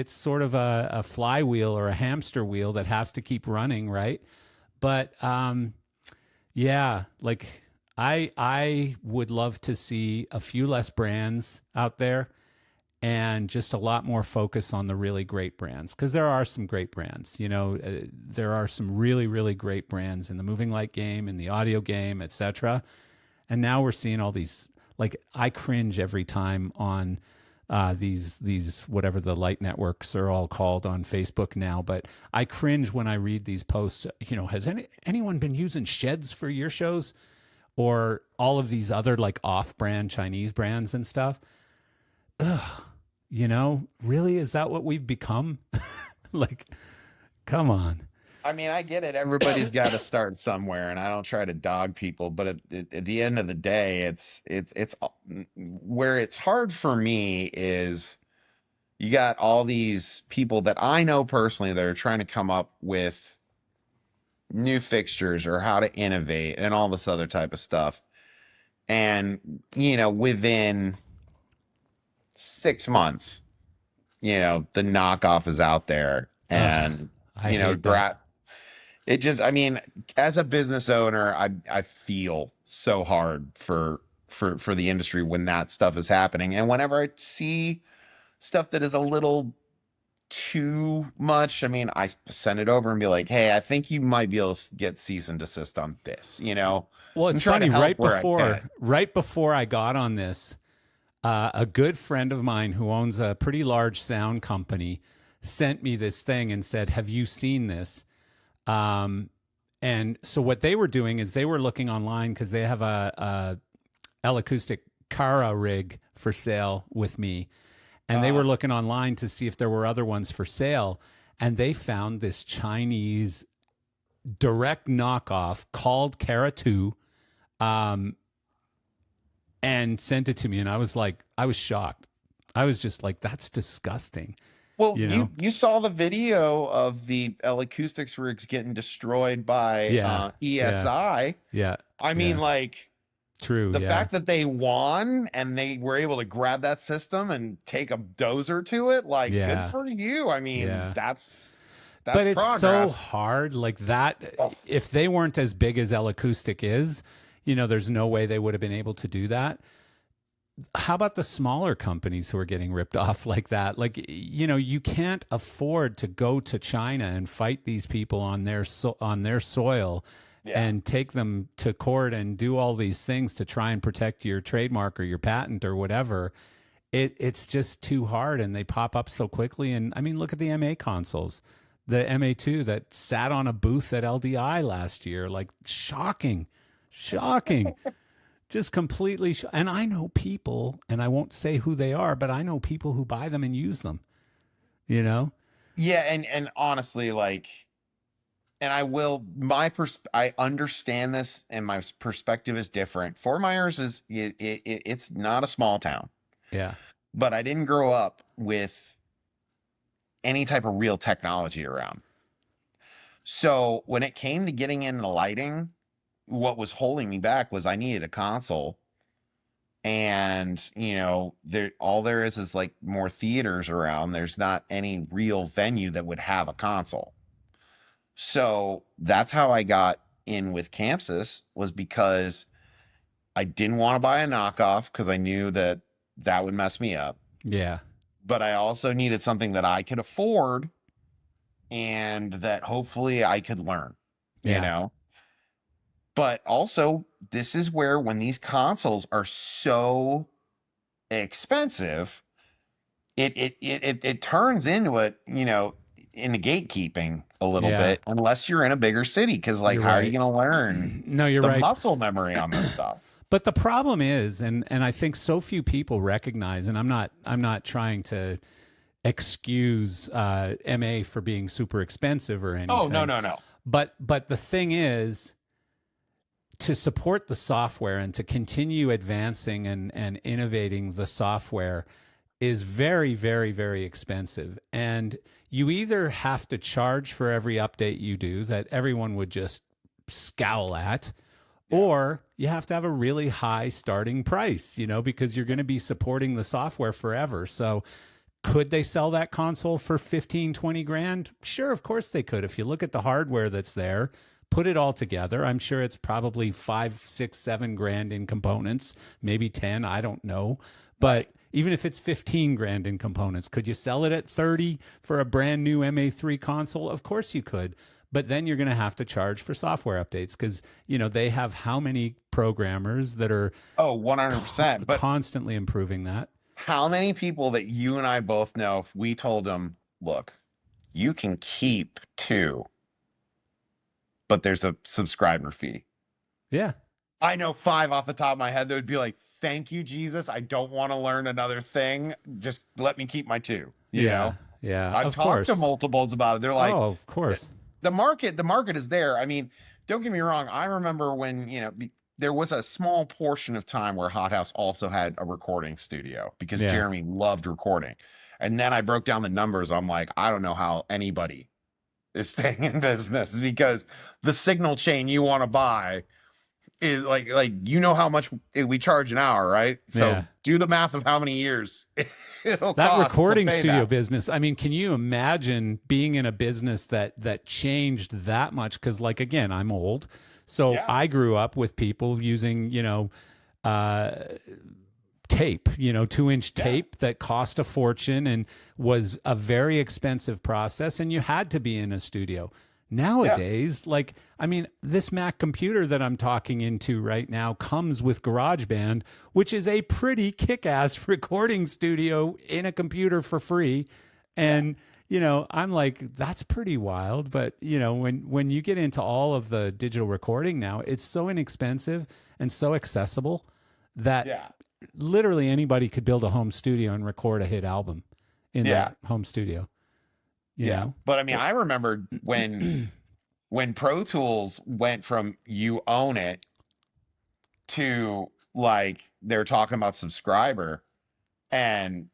sort of a flywheel or a hamster wheel that has to keep running, right? But yeah, like I would love to see a few less brands out there, and just a lot more focus on the really great brands, because there are some great brands. There are some really, really great brands in the moving light game, in the audio game, etc. And now we're seeing all these. Like, I cringe every time on these whatever the light networks are all called on Facebook now, but I cringe when I read these posts. Has anyone been using sheds for your shows, or all of these other like off-brand Chinese brands and stuff? Ugh, really, is that what we've become? Like, come on. I mean, I get it. Everybody's got to start somewhere, and I don't try to dog people, but at the end of the day, it's where it's hard for me is you got all these people that I know personally that are trying to come up with new fixtures or how to innovate and all this other type of stuff. And, within 6 months, the knockoff is out there, and, I hate that. It just, I mean, as a business owner, I feel so hard for for the industry when that stuff is happening. And whenever I see stuff that is a little too much, I mean, I send it over and be like, hey, I think you might be able to get cease and desist on this, Well, and it's try to funny. help where I can. Right before I got on this, a good friend of mine who owns a pretty large sound company sent me this thing and said, "Have you seen this?" And so what they were doing is they were looking online because they have a L-acoustic Cara rig for sale with me, and they were looking online to see if there were other ones for sale, and they found this Chinese direct knockoff called Cara 2, and sent it to me, and I was shocked. I was just like, that's disgusting. Well, You know? you saw the video of the L Acoustics rigs getting destroyed by Yeah, ESI. Yeah. I mean, Yeah. like True. the Yeah. fact that they won and they were able to grab that system and take a dozer to it, like good Yeah. for you. I mean, Yeah. that's But it's so progress. hard like that. Oh. If they weren't as big as L Acoustic is, there's no way they would have been able to do that. How about the smaller companies who are getting ripped off like that? Like, you can't afford to go to China and fight these people on their soil Yeah. and take them to court and do all these things to try and protect your trademark or your patent or whatever. It's just too hard, and they pop up so quickly. And I mean, look at the MA consoles, the MA2 that sat on a booth at LDI last year. Like, shocking. Just completely. And I know people, and I won't say who they are, but I know people who buy them and use them, Yeah, and honestly, like, and I understand this, and my perspective is different. Fort Myers it's not a small town, Yeah. but I didn't grow up with any type of real technology around. So when it came to getting into lighting, what was holding me back was I needed a console. And, there is like more theaters around. There's not any real venue that would have a console. So that's how I got in with Campsys, was because I didn't want to buy a knockoff because I knew that would mess me up. Yeah. But I also needed something that I could afford and that hopefully I could learn, Yeah. But also, this is where, when these consoles are so expensive, it turns into into gatekeeping a little Yeah. bit, unless you're in a bigger city, because like, You're how are right. you going to learn No, you're the right. muscle memory on this stuff? But the problem is, and I think so few people recognize, and I'm not trying to excuse MA for being super expensive or anything. Oh, no. But the thing is, to support the software and to continue advancing and innovating the software is very, very, very expensive. And you either have to charge for every update you do that everyone would just scowl at, or you have to have a really high starting price, because you're going to be supporting the software forever. So could they sell that console for 15, 20 grand? Sure, of course they could. If you look at the hardware that's there, put it all together, I'm sure it's probably 5, 6, 7 grand in components, maybe 10, I don't know. But even if it's 15 grand in components, could you sell it at 30 for a brand new MA3 console? Of course you could. But then you're going to have to charge for software updates because, they have how many programmers that are 100%. But constantly improving that. how many people that you and I both know, if we told them, look, you can keep 2, but there's a subscriber fee? Yeah. I know 5 off the top of my head that would be like, thank you, Jesus. I don't want to learn another thing. Just let me keep my 2. You know? Yeah. I've Of talked course. to multiples about it. They're like, oh, of course. the market is there. I mean, don't get me wrong. I remember when, there was a small portion of time where HotHouse also had a recording studio because Yeah. Jeremy loved recording. And then I broke down the numbers. I'm like, I don't know how anybody is staying in business, because the signal chain you want to buy is like how much we charge an hour, right? So Yeah. do the math of how many years it'll That cost recording to pay studio that. business. I mean, can you imagine being in a business that changed that much? Because, like, again, I'm old, so Yeah. I grew up with people using, uh, tape, 2-inch tape that cost a fortune and was a very expensive process, and you had to be in a studio. Nowadays, this Mac computer that I'm talking into right now comes with GarageBand, which is a pretty kick-ass recording studio in a computer for free. And, I'm like, that's pretty wild. But, when you get into all of the digital recording now, it's so inexpensive and so accessible that literally anybody could build a home studio and record a hit album in that home studio. You know? But I mean, I remember when Pro Tools went from you own it to like they're talking about subscriber, and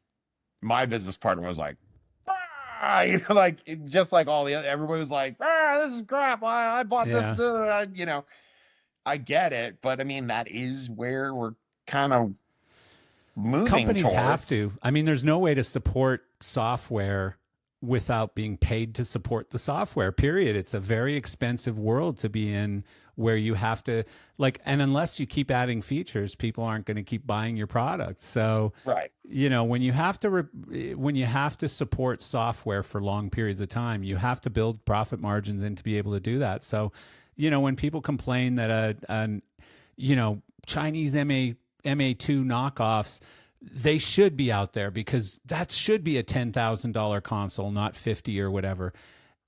my business partner was like, just like all the other, everybody was like, this is crap. I bought this, I get it, but I mean, that is where we're kind of moving Companies towards. have to. I mean, there's no way to support software without being paid to support the software, period. It's a very expensive world to be in, where you have to and unless you keep adding features, people aren't going to keep buying your product. So, right. When you have to support software for long periods of time, you have to build profit margins in to be able to do that. So, when people complain that Chinese MA2 knockoffs, they should be out there, because that should be a $10,000 console, not 50 or whatever.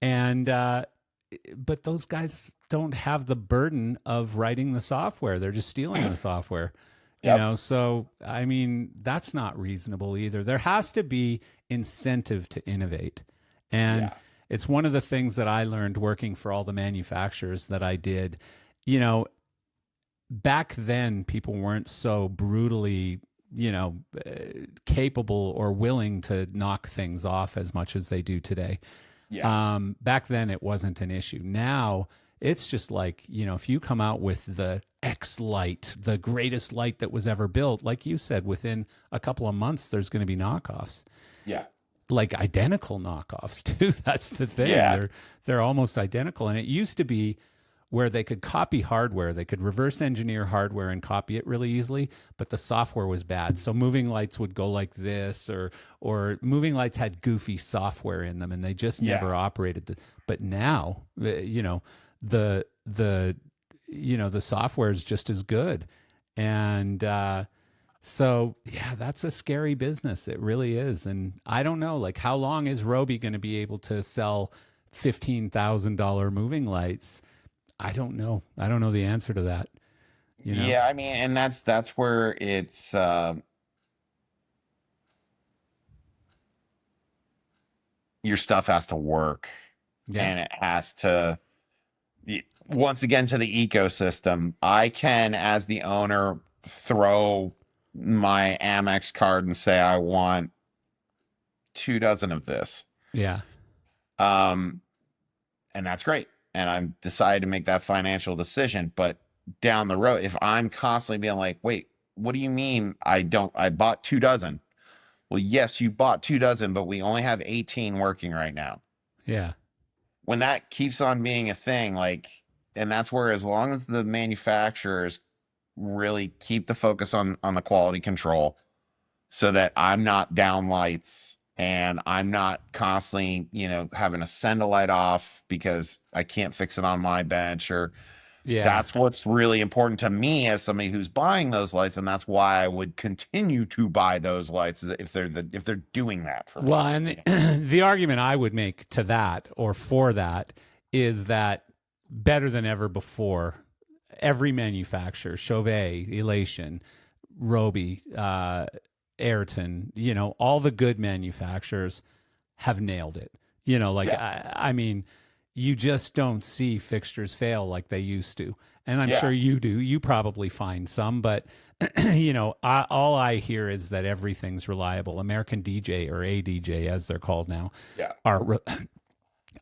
And but those guys don't have the burden of writing the software. They're just stealing the software. So I mean, that's not reasonable either. There has to be incentive to innovate. And it's one of the things that I learned working for all the manufacturers that I did. Back then people weren't so brutally capable or willing to knock things off as much as they do today. Back then it wasn't an issue. Now it's just like, if you come out with the X light, the greatest light that was ever built, like you said, within a couple of months, there's going to be knockoffs. Like identical knockoffs too. That's the thing. They're almost identical. And it used to be where they could copy hardware. They could reverse engineer hardware and copy it really easily, but the software was bad. So moving lights would go like this, or moving lights had goofy software in them, and they just never operated. But now, the software is just as good. And so, that's a scary business. It really is. And I don't know, how long is Roby going to be able to sell $15,000 moving lights? I don't know. I don't know the answer to that. Yeah, I mean, and that's where it's your stuff has to work, and it has to, once again, to the ecosystem. I can, as the owner, throw my Amex card and say I want 2 dozen of this. And that's great. And I've decided to make that financial decision. But down the road, if I'm constantly being like, wait, what do you mean I bought 2 dozen? Well, yes, you bought 2 dozen, but we only have 18 working right now. When that keeps on being a thing, and that's where, as long as the manufacturers really keep the focus on the quality control, so that I'm not down lights, and I'm not constantly, having to send a light off because I can't fix it on my bench, that's what's really important to me as somebody who's buying those lights. And that's why I would continue to buy those lights, if they're doing that for me. Well, and the argument I would make to that, or for that, is that better than ever before, every manufacturer, Chauvet, Elation, Roby, Ayrton, all the good manufacturers have nailed it. I mean, you just don't see fixtures fail like they used to. And I'm sure you do. You probably find some, but all I hear is that everything's reliable. American DJ, or ADJ as they're called now,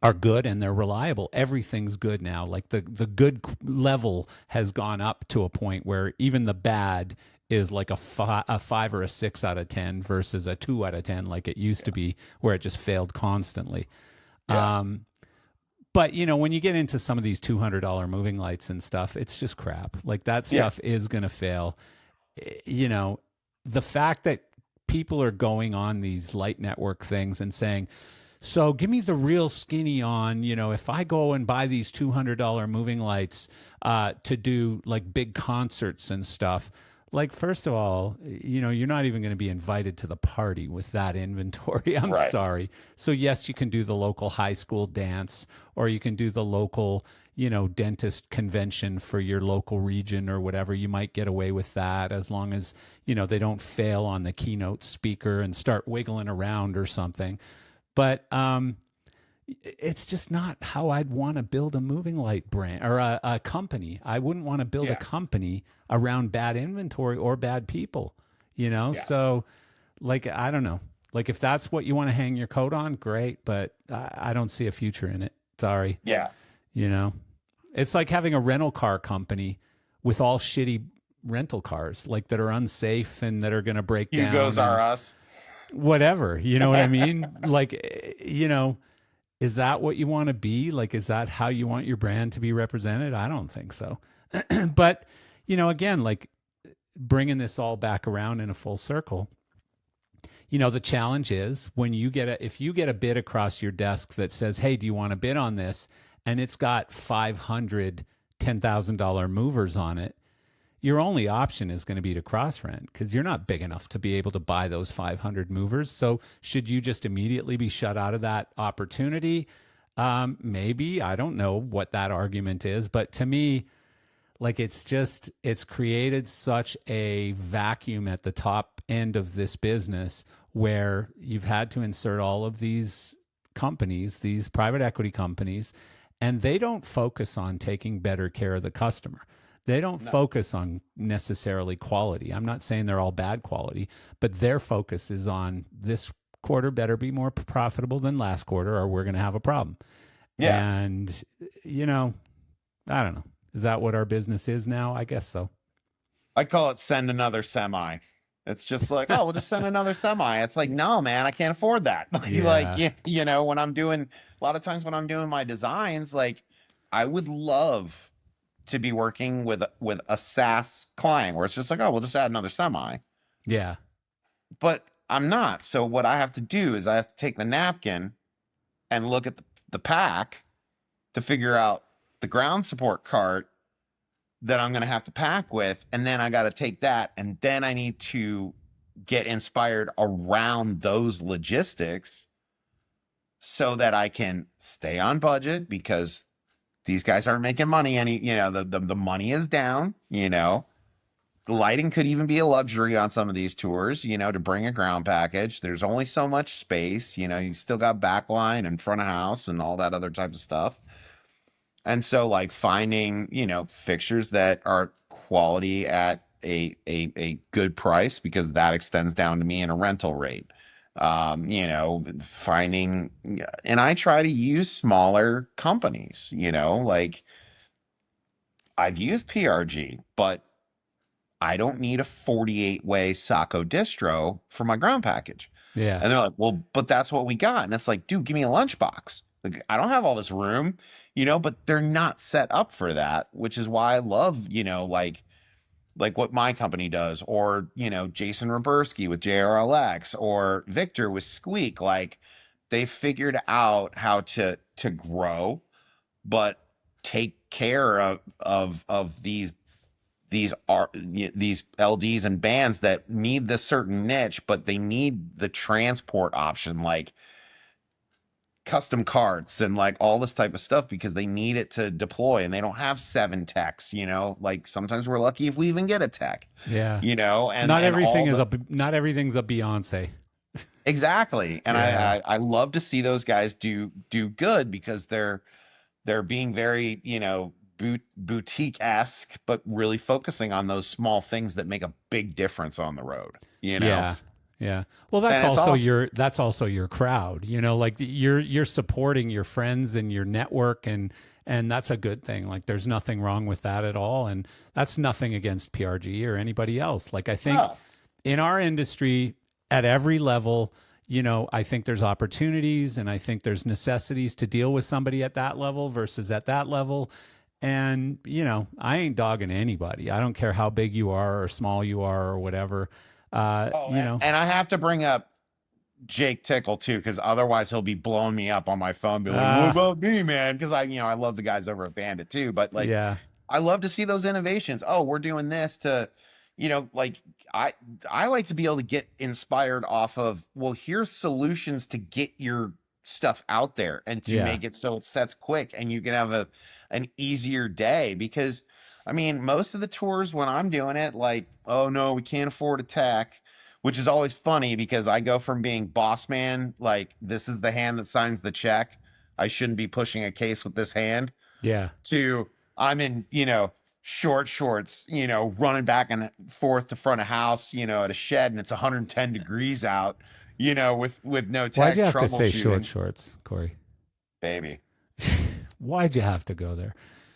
are good, and they're reliable. Everything's good now. Like the good level has gone up to a point where even the bad is like a 5 or a 6 out of 10 versus a 2 out of 10 like it used to be, where it just failed constantly. But when you get into some of these $200 moving lights and stuff, it's just crap. Like that stuff is going to fail. you know, the fact that people are going on these light network things and saying, so give me the real skinny on, if I go and buy these $200 moving lights to do like big concerts and stuff, like, first of all, you're not even going to be invited to the party with that inventory. I'm Right. sorry. So yes, you can do the local high school dance, or you can do the local, dentist convention for your local region or whatever. You might get away with that as long as, they don't fail on the keynote speaker and start wiggling around or something. But it's just not how I'd want to build a moving light brand or a company. I wouldn't want to build a company around bad inventory or bad people, So, like, I don't know. Like, if that's what you want to hang your coat on, great. But I don't see a future in it. Sorry. Yeah. It's like having a rental car company with all shitty rental cars, like, that are unsafe and that are going to break down. Hugo's are us. Whatever, you know what I mean? Like, is that what you want to be? Like, is that how you want your brand to be represented? I don't think so. But, again, like, bringing this all back around in a full circle, the challenge is when if you get a bid across your desk that says, hey, do you want to bid on this? And it's got 500 $10,000 movers on it, your only option is going to be to cross-rent because you're not big enough to be able to buy those 500 movers. So should you just immediately be shut out of that opportunity? Maybe. I don't know what that argument is. But to me, like, it's created such a vacuum at the top end of this business where you've had to insert all of these companies, these private equity companies, and they don't focus on taking better care of the customer. They don't focus on necessarily quality. I'm not saying they're all bad quality, but their focus is on this quarter better be more profitable than last quarter or we're going to have a problem. Yeah. And, I don't know. Is that what our business is now? I guess so. I call it send another semi. It's just like, oh, we'll just send another semi. It's like, no, man, I can't afford that. Like, when I'm doing, a lot of times when I'm doing my designs, like, I would love to be working with a SaaS client where it's just like, oh, we'll just add another semi. Yeah. But I'm not. So what I have to do is I have to take the napkin and look at the pack to figure out the ground support cart that I'm going to have to pack with. And then I got to take that. And then I need to get inspired around those logistics so that I can stay on budget because these guys aren't making money. The money is down, The lighting could even be a luxury on some of these tours, to bring a ground package. There's only so much space, you still got backline and front of house and all that other type of stuff. And so, like, finding, fixtures that are quality at a good price, because that extends down to me in a rental rate. Finding, and I try to use smaller companies, like, I've used PRG, but I don't need a 48-way Sacco distro for my ground package. Yeah. And they're like, well, but that's what we got. And it's like, dude, give me a lunchbox. Like, I don't have all this room, but they're not set up for that, which is why I love, like what my company does, or, Jason Roberski with JRLX, or Victor with Squeak. Like, they figured out how to grow, but take care of these LDs and bands that need this certain niche, but they need the transport option, like custom carts and like all this type of stuff, because they need it to deploy, and they don't have 7 techs, like sometimes we're lucky if we even get a tech. Yeah. And not everything's a Beyonce. Exactly. And I love to see those guys do good, because they're being very, boutique-esque, but really focusing on those small things that make a big difference on the road. Yeah. Yeah. Well, that's also your crowd, like you're supporting your friends and your network, and that's a good thing. Like, there's nothing wrong with that at all. And that's nothing against PRG or anybody else. Like, I think in our industry at every level, I think there's opportunities, and I think there's necessities to deal with somebody at that level versus at that level. And, I ain't dogging anybody. I don't care how big you are or small you are or whatever. Oh, and I have to bring up Jake Tickle too, because otherwise he'll be blowing me up on my phone, be like, "What uh, about me, man?" Because I love the guys over at Bandit too, but like, yeah, I love to see those innovations. Oh, we're doing this to, like I I like to be able to get inspired off of, well, here's solutions to get your stuff out there and to yeah, make it so it sets quick and you can have an easier day. Because I mean, most of the tours when I'm doing it, like, oh no, we can't afford a tech, which is always funny because I go from being boss man, like this is the hand that signs the check, I shouldn't be pushing a case with this hand, yeah. to I'm in, short shorts, running back and forth to front of house, at a shed and it's 110 degrees out, with no Why'd you tech have to say short troubleshooting, shorts, Corey? baby. Why'd you have to go there?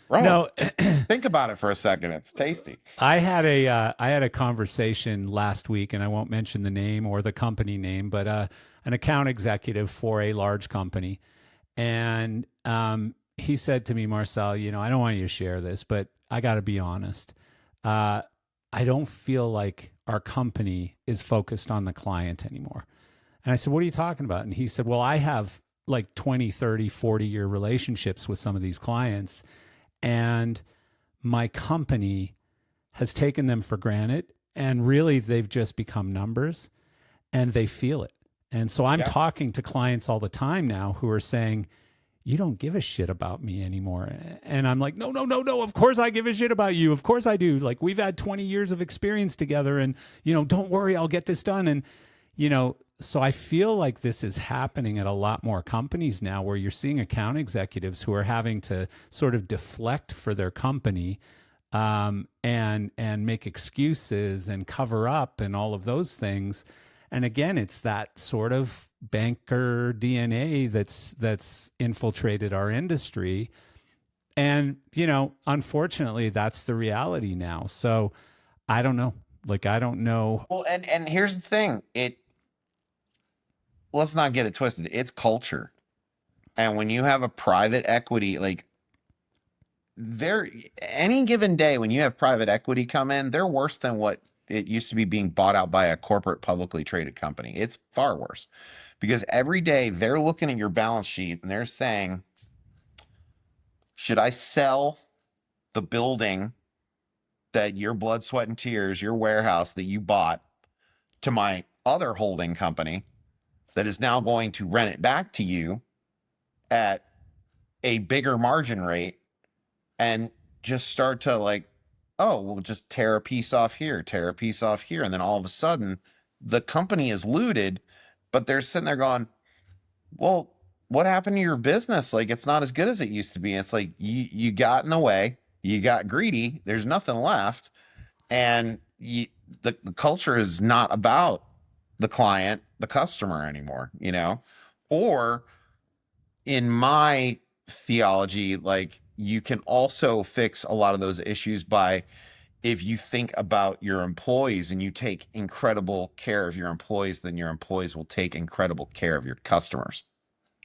Bro, No, just think about it for a second. It's tasty. I had a conversation last week, and I won't mention the name or the company name, but an account executive for a large company, and he said to me, Marcel, I don't want you to share this, but I got to be honest. I don't feel like our company is focused on the client anymore. And I said, what are you talking about? And he said, well, I have like 20, 30, 40-year relationships with some of these clients, and my company has taken them for granted. And really, they've just become numbers and they feel it. And so I'm Yeah. talking to clients all the time now who are saying, you don't give a shit about me anymore. And I'm like, no, no, no, no. Of course I give a shit about you. Of course I do. Like, we've had 20 years of experience together, and, don't worry, I'll get this done. And, so I feel like this is happening at a lot more companies now, where you're seeing account executives who are having to sort of deflect for their company, and make excuses and cover up and all of those things. And again, it's that sort of banker DNA that's infiltrated our industry. And, unfortunately, that's the reality now. So I don't know. Like, I don't know. Well, and here's the thing. Let's not get it twisted. It's culture. And when you have a private equity, like, they're any given day when you have private equity come in, they're worse than what it used to be being bought out by a corporate publicly traded company. It's far worse because every day they're looking at your balance sheet and they're saying, should I sell the building that your blood, sweat, and tears, your warehouse that you bought, to my other holding company that is now going to rent it back to you at a bigger margin rate, and just start to, like, oh, we'll just tear a piece off here, tear a piece off here. And then all of a sudden the company is looted, but they're sitting there going, well, what happened to your business? Like, it's not as good as it used to be. And it's like, you got in the way, you got greedy, there's nothing left. And the culture is not about the client, the customer anymore, or in my theology, like, you can also fix a lot of those issues by, if you think about your employees and you take incredible care of your employees, then your employees will take incredible care of your customers.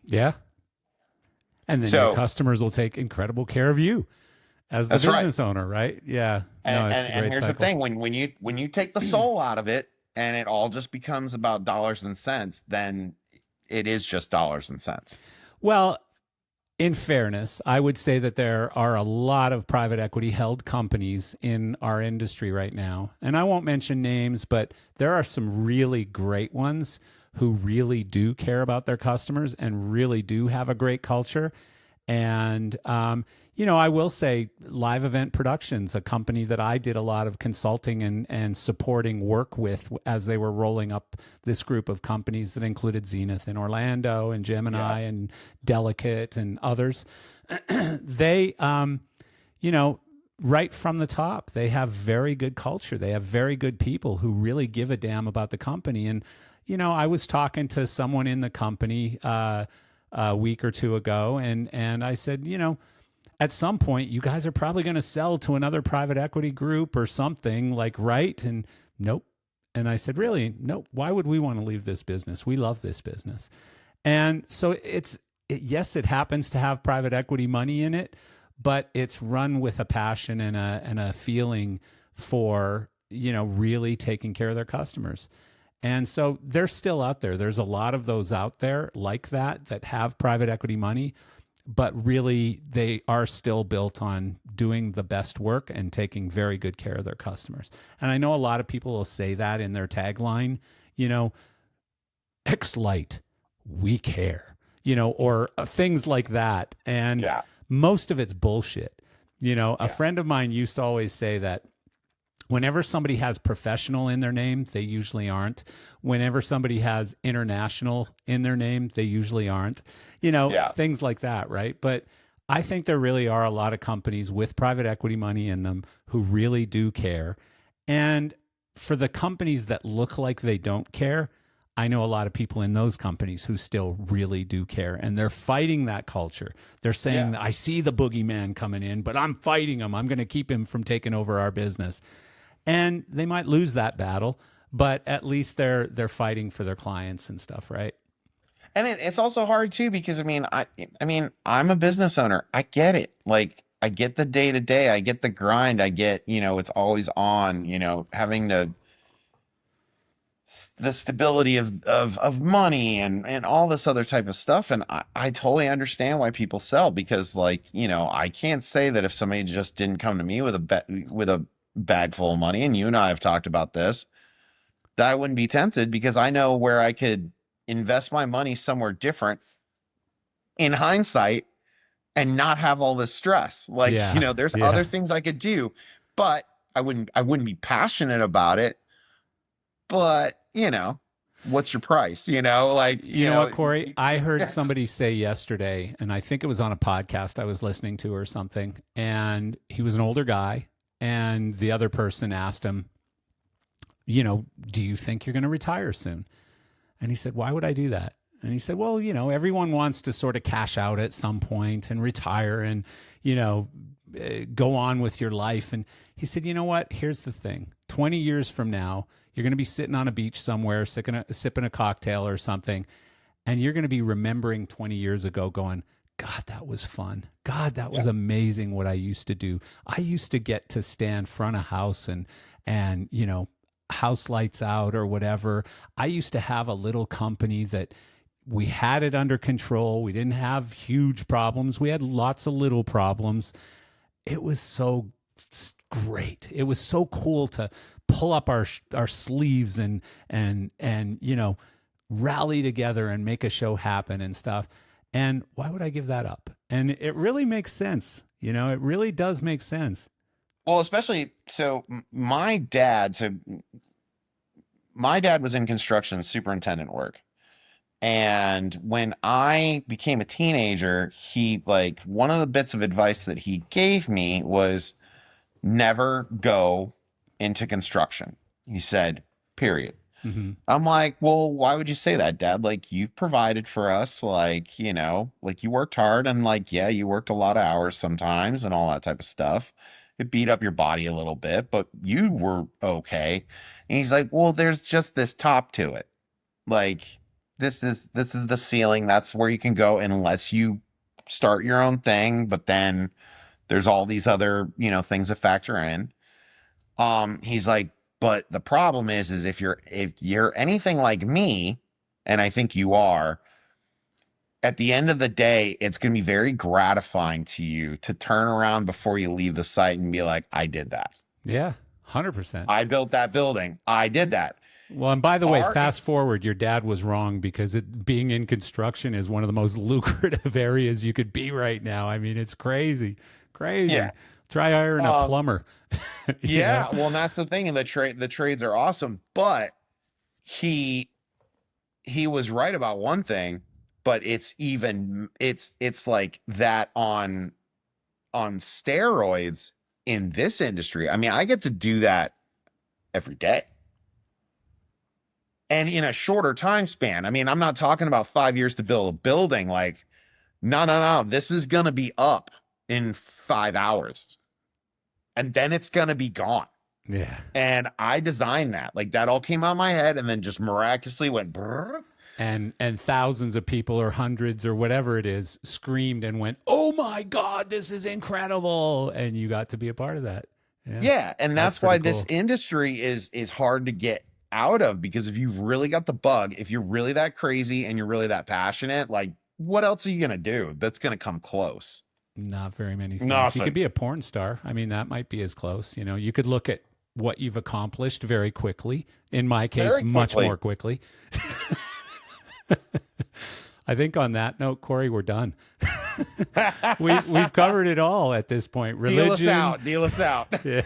Yeah. And then your So customers will take incredible care of you as the that's right. business owner, right? Yeah. No, And it's a and great here's the cycle. thing: when you take the soul out of it and it all just becomes about dollars and cents, then it is just dollars and cents. Well, in fairness, I would say that there are a lot of private equity held companies in our industry right now. And I won't mention names, but there are some really great ones who really do care about their customers and really do have a great culture. And, I will say Live Event Productions, a company that I did a lot of consulting and supporting work with as they were rolling up this group of companies that included Zenith in Orlando and Gemini and Delicate and others. They, right from the top, they have very good culture. They have very good people who really give a damn about the company. And, I was talking to someone in the company a week or two ago, and I said, at some point, you guys are probably going to sell to another private equity group or something, like, right? And nope. And I said, really? Nope. Why would we want to leave this business? We love this business. And so yes, it happens to have private equity money in it, but it's run with a passion and a feeling for, really taking care of their customers. And so they're still out there. There's a lot of those out there like that have private equity money, but really they are still built on doing the best work and taking very good care of their customers. And I know a lot of people will say that in their tagline, X-Light, we care, or things like that. And Yeah. most of it's bullshit. A friend of mine used to always say that whenever somebody has professional in their name, they usually aren't. Whenever somebody has international in their name, they usually aren't. Things like that, right? But I think there really are a lot of companies with private equity money in them who really do care. And for the companies that look like they don't care, I know a lot of people in those companies who still really do care, and they're fighting that culture. They're saying, I see the boogeyman coming in, but I'm fighting him. I'm going to keep him from taking over our business. And they might lose that battle, but at least they're fighting for their clients and stuff, right? And it's also hard too because I'm a business owner. I get it. Like I get the day to day. I get the grind. I get it's always on. Having the stability of money and all this other type of stuff. And I totally understand why people sell because I can't say that if somebody just didn't come to me with a bag full of money, and you and I have talked about this, that I wouldn't be tempted because I know where I could invest my money somewhere different in hindsight and not have all this stress. Yeah. There's Yeah. other things I could do, but I wouldn't be passionate about it. But, what's your price? You know what, Corey? I heard somebody say yesterday, and I think it was on a podcast I was listening to or something, and he was an older guy, and the other person asked him, do you think you're going to retire soon? And he said, why would I do that? And he said, well, everyone wants to sort of cash out at some point and retire and, go on with your life. And he said, you know what? Here's the thing. 20 years from now, you're going to be sitting on a beach somewhere, sipping a cocktail or something, and you're going to be remembering 20 years ago going, God, that was fun. God, that was amazing what I used to do. I used to get to stand front of house and house lights out or whatever. I used to have a little company that we had it under control. We didn't have huge problems. We had lots of little problems. It was so great. It was so cool to pull up our sleeves and rally together and make a show happen and stuff. And why would I give that up? And it really makes sense. It really does make sense. Well, especially so my dad was in construction superintendent work. And when I became a teenager, he one of the bits of advice that he gave me was never go into construction. He said, period. Mm-hmm. I'm like, well, why would you say that, Dad? You've provided for us, you worked hard and yeah, you worked a lot of hours sometimes and all that type of stuff. It beat up your body a little bit, but you were okay. And he's like, well, there's just this top to it. Like, this is the ceiling. That's where you can go unless you start your own thing. But then there's all these other, things that factor in. He's like, but the problem is if you're anything like me, and I think you are, at the end of the day, it's going to be very gratifying to you to turn around before you leave the site and be like, I did that. Yeah, 100%. I built that building. I did that. Well, and by the way, fast forward, your dad was wrong because being in construction is one of the most lucrative areas you could be right now. I mean, it's crazy. Yeah. Try hiring a plumber. Yeah, well, and that's the thing. And the trades are awesome, but he was right about one thing, but it's like that on steroids in this industry. I mean, I get to do that every day. And in a shorter time span. I mean, I'm not talking about 5 years to build a building. No. This is going to be up in 5 hours. And then it's going to be gone. Yeah. And I designed that. That all came out of my head and then just miraculously went brrr. and thousands of people or hundreds or whatever it is screamed and went, "Oh my God, this is incredible!" And you got to be a part of that. Yeah, and that's why pretty this cool. industry is hard to get out of, because if you've really got the bug, if you're really that crazy and you're really that passionate, like what else are you gonna do that's gonna come close? Not very many things. You Nothing. could be a porn star. I mean, that might be as close. You know, you could look at what you've accomplished very quickly. In my case, Very much quickly. more quickly. I think on that note, Corey, we're done. We've covered it all at this point. Religion. Deal us out. Yeah.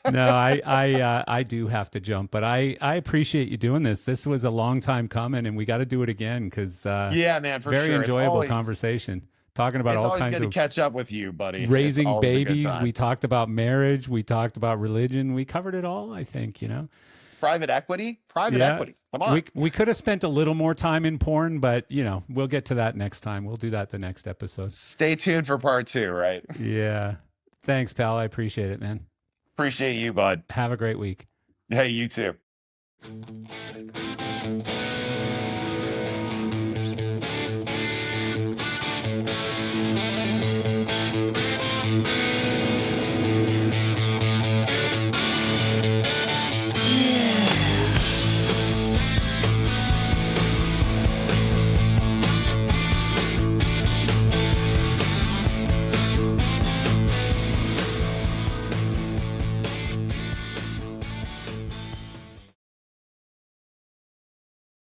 No, I do have to jump, but I appreciate you doing this. This was a long time coming, and we got to do it again because Yeah, man, for very sure. It's enjoyable always, conversation. Talking about it's all always kinds good to of catch up with you, buddy. It's raising always a good babies. time. We talked about marriage. We talked about religion. We covered it all, I think, you know. Private equity. Yeah. Come on. We could have spent a little more time in porn, but you know, we'll get to that next time. We'll do that the next episode. Stay tuned for part 2, right? Yeah. Thanks, pal. I appreciate it, man. Appreciate you, bud. Have a great week. Hey, you too.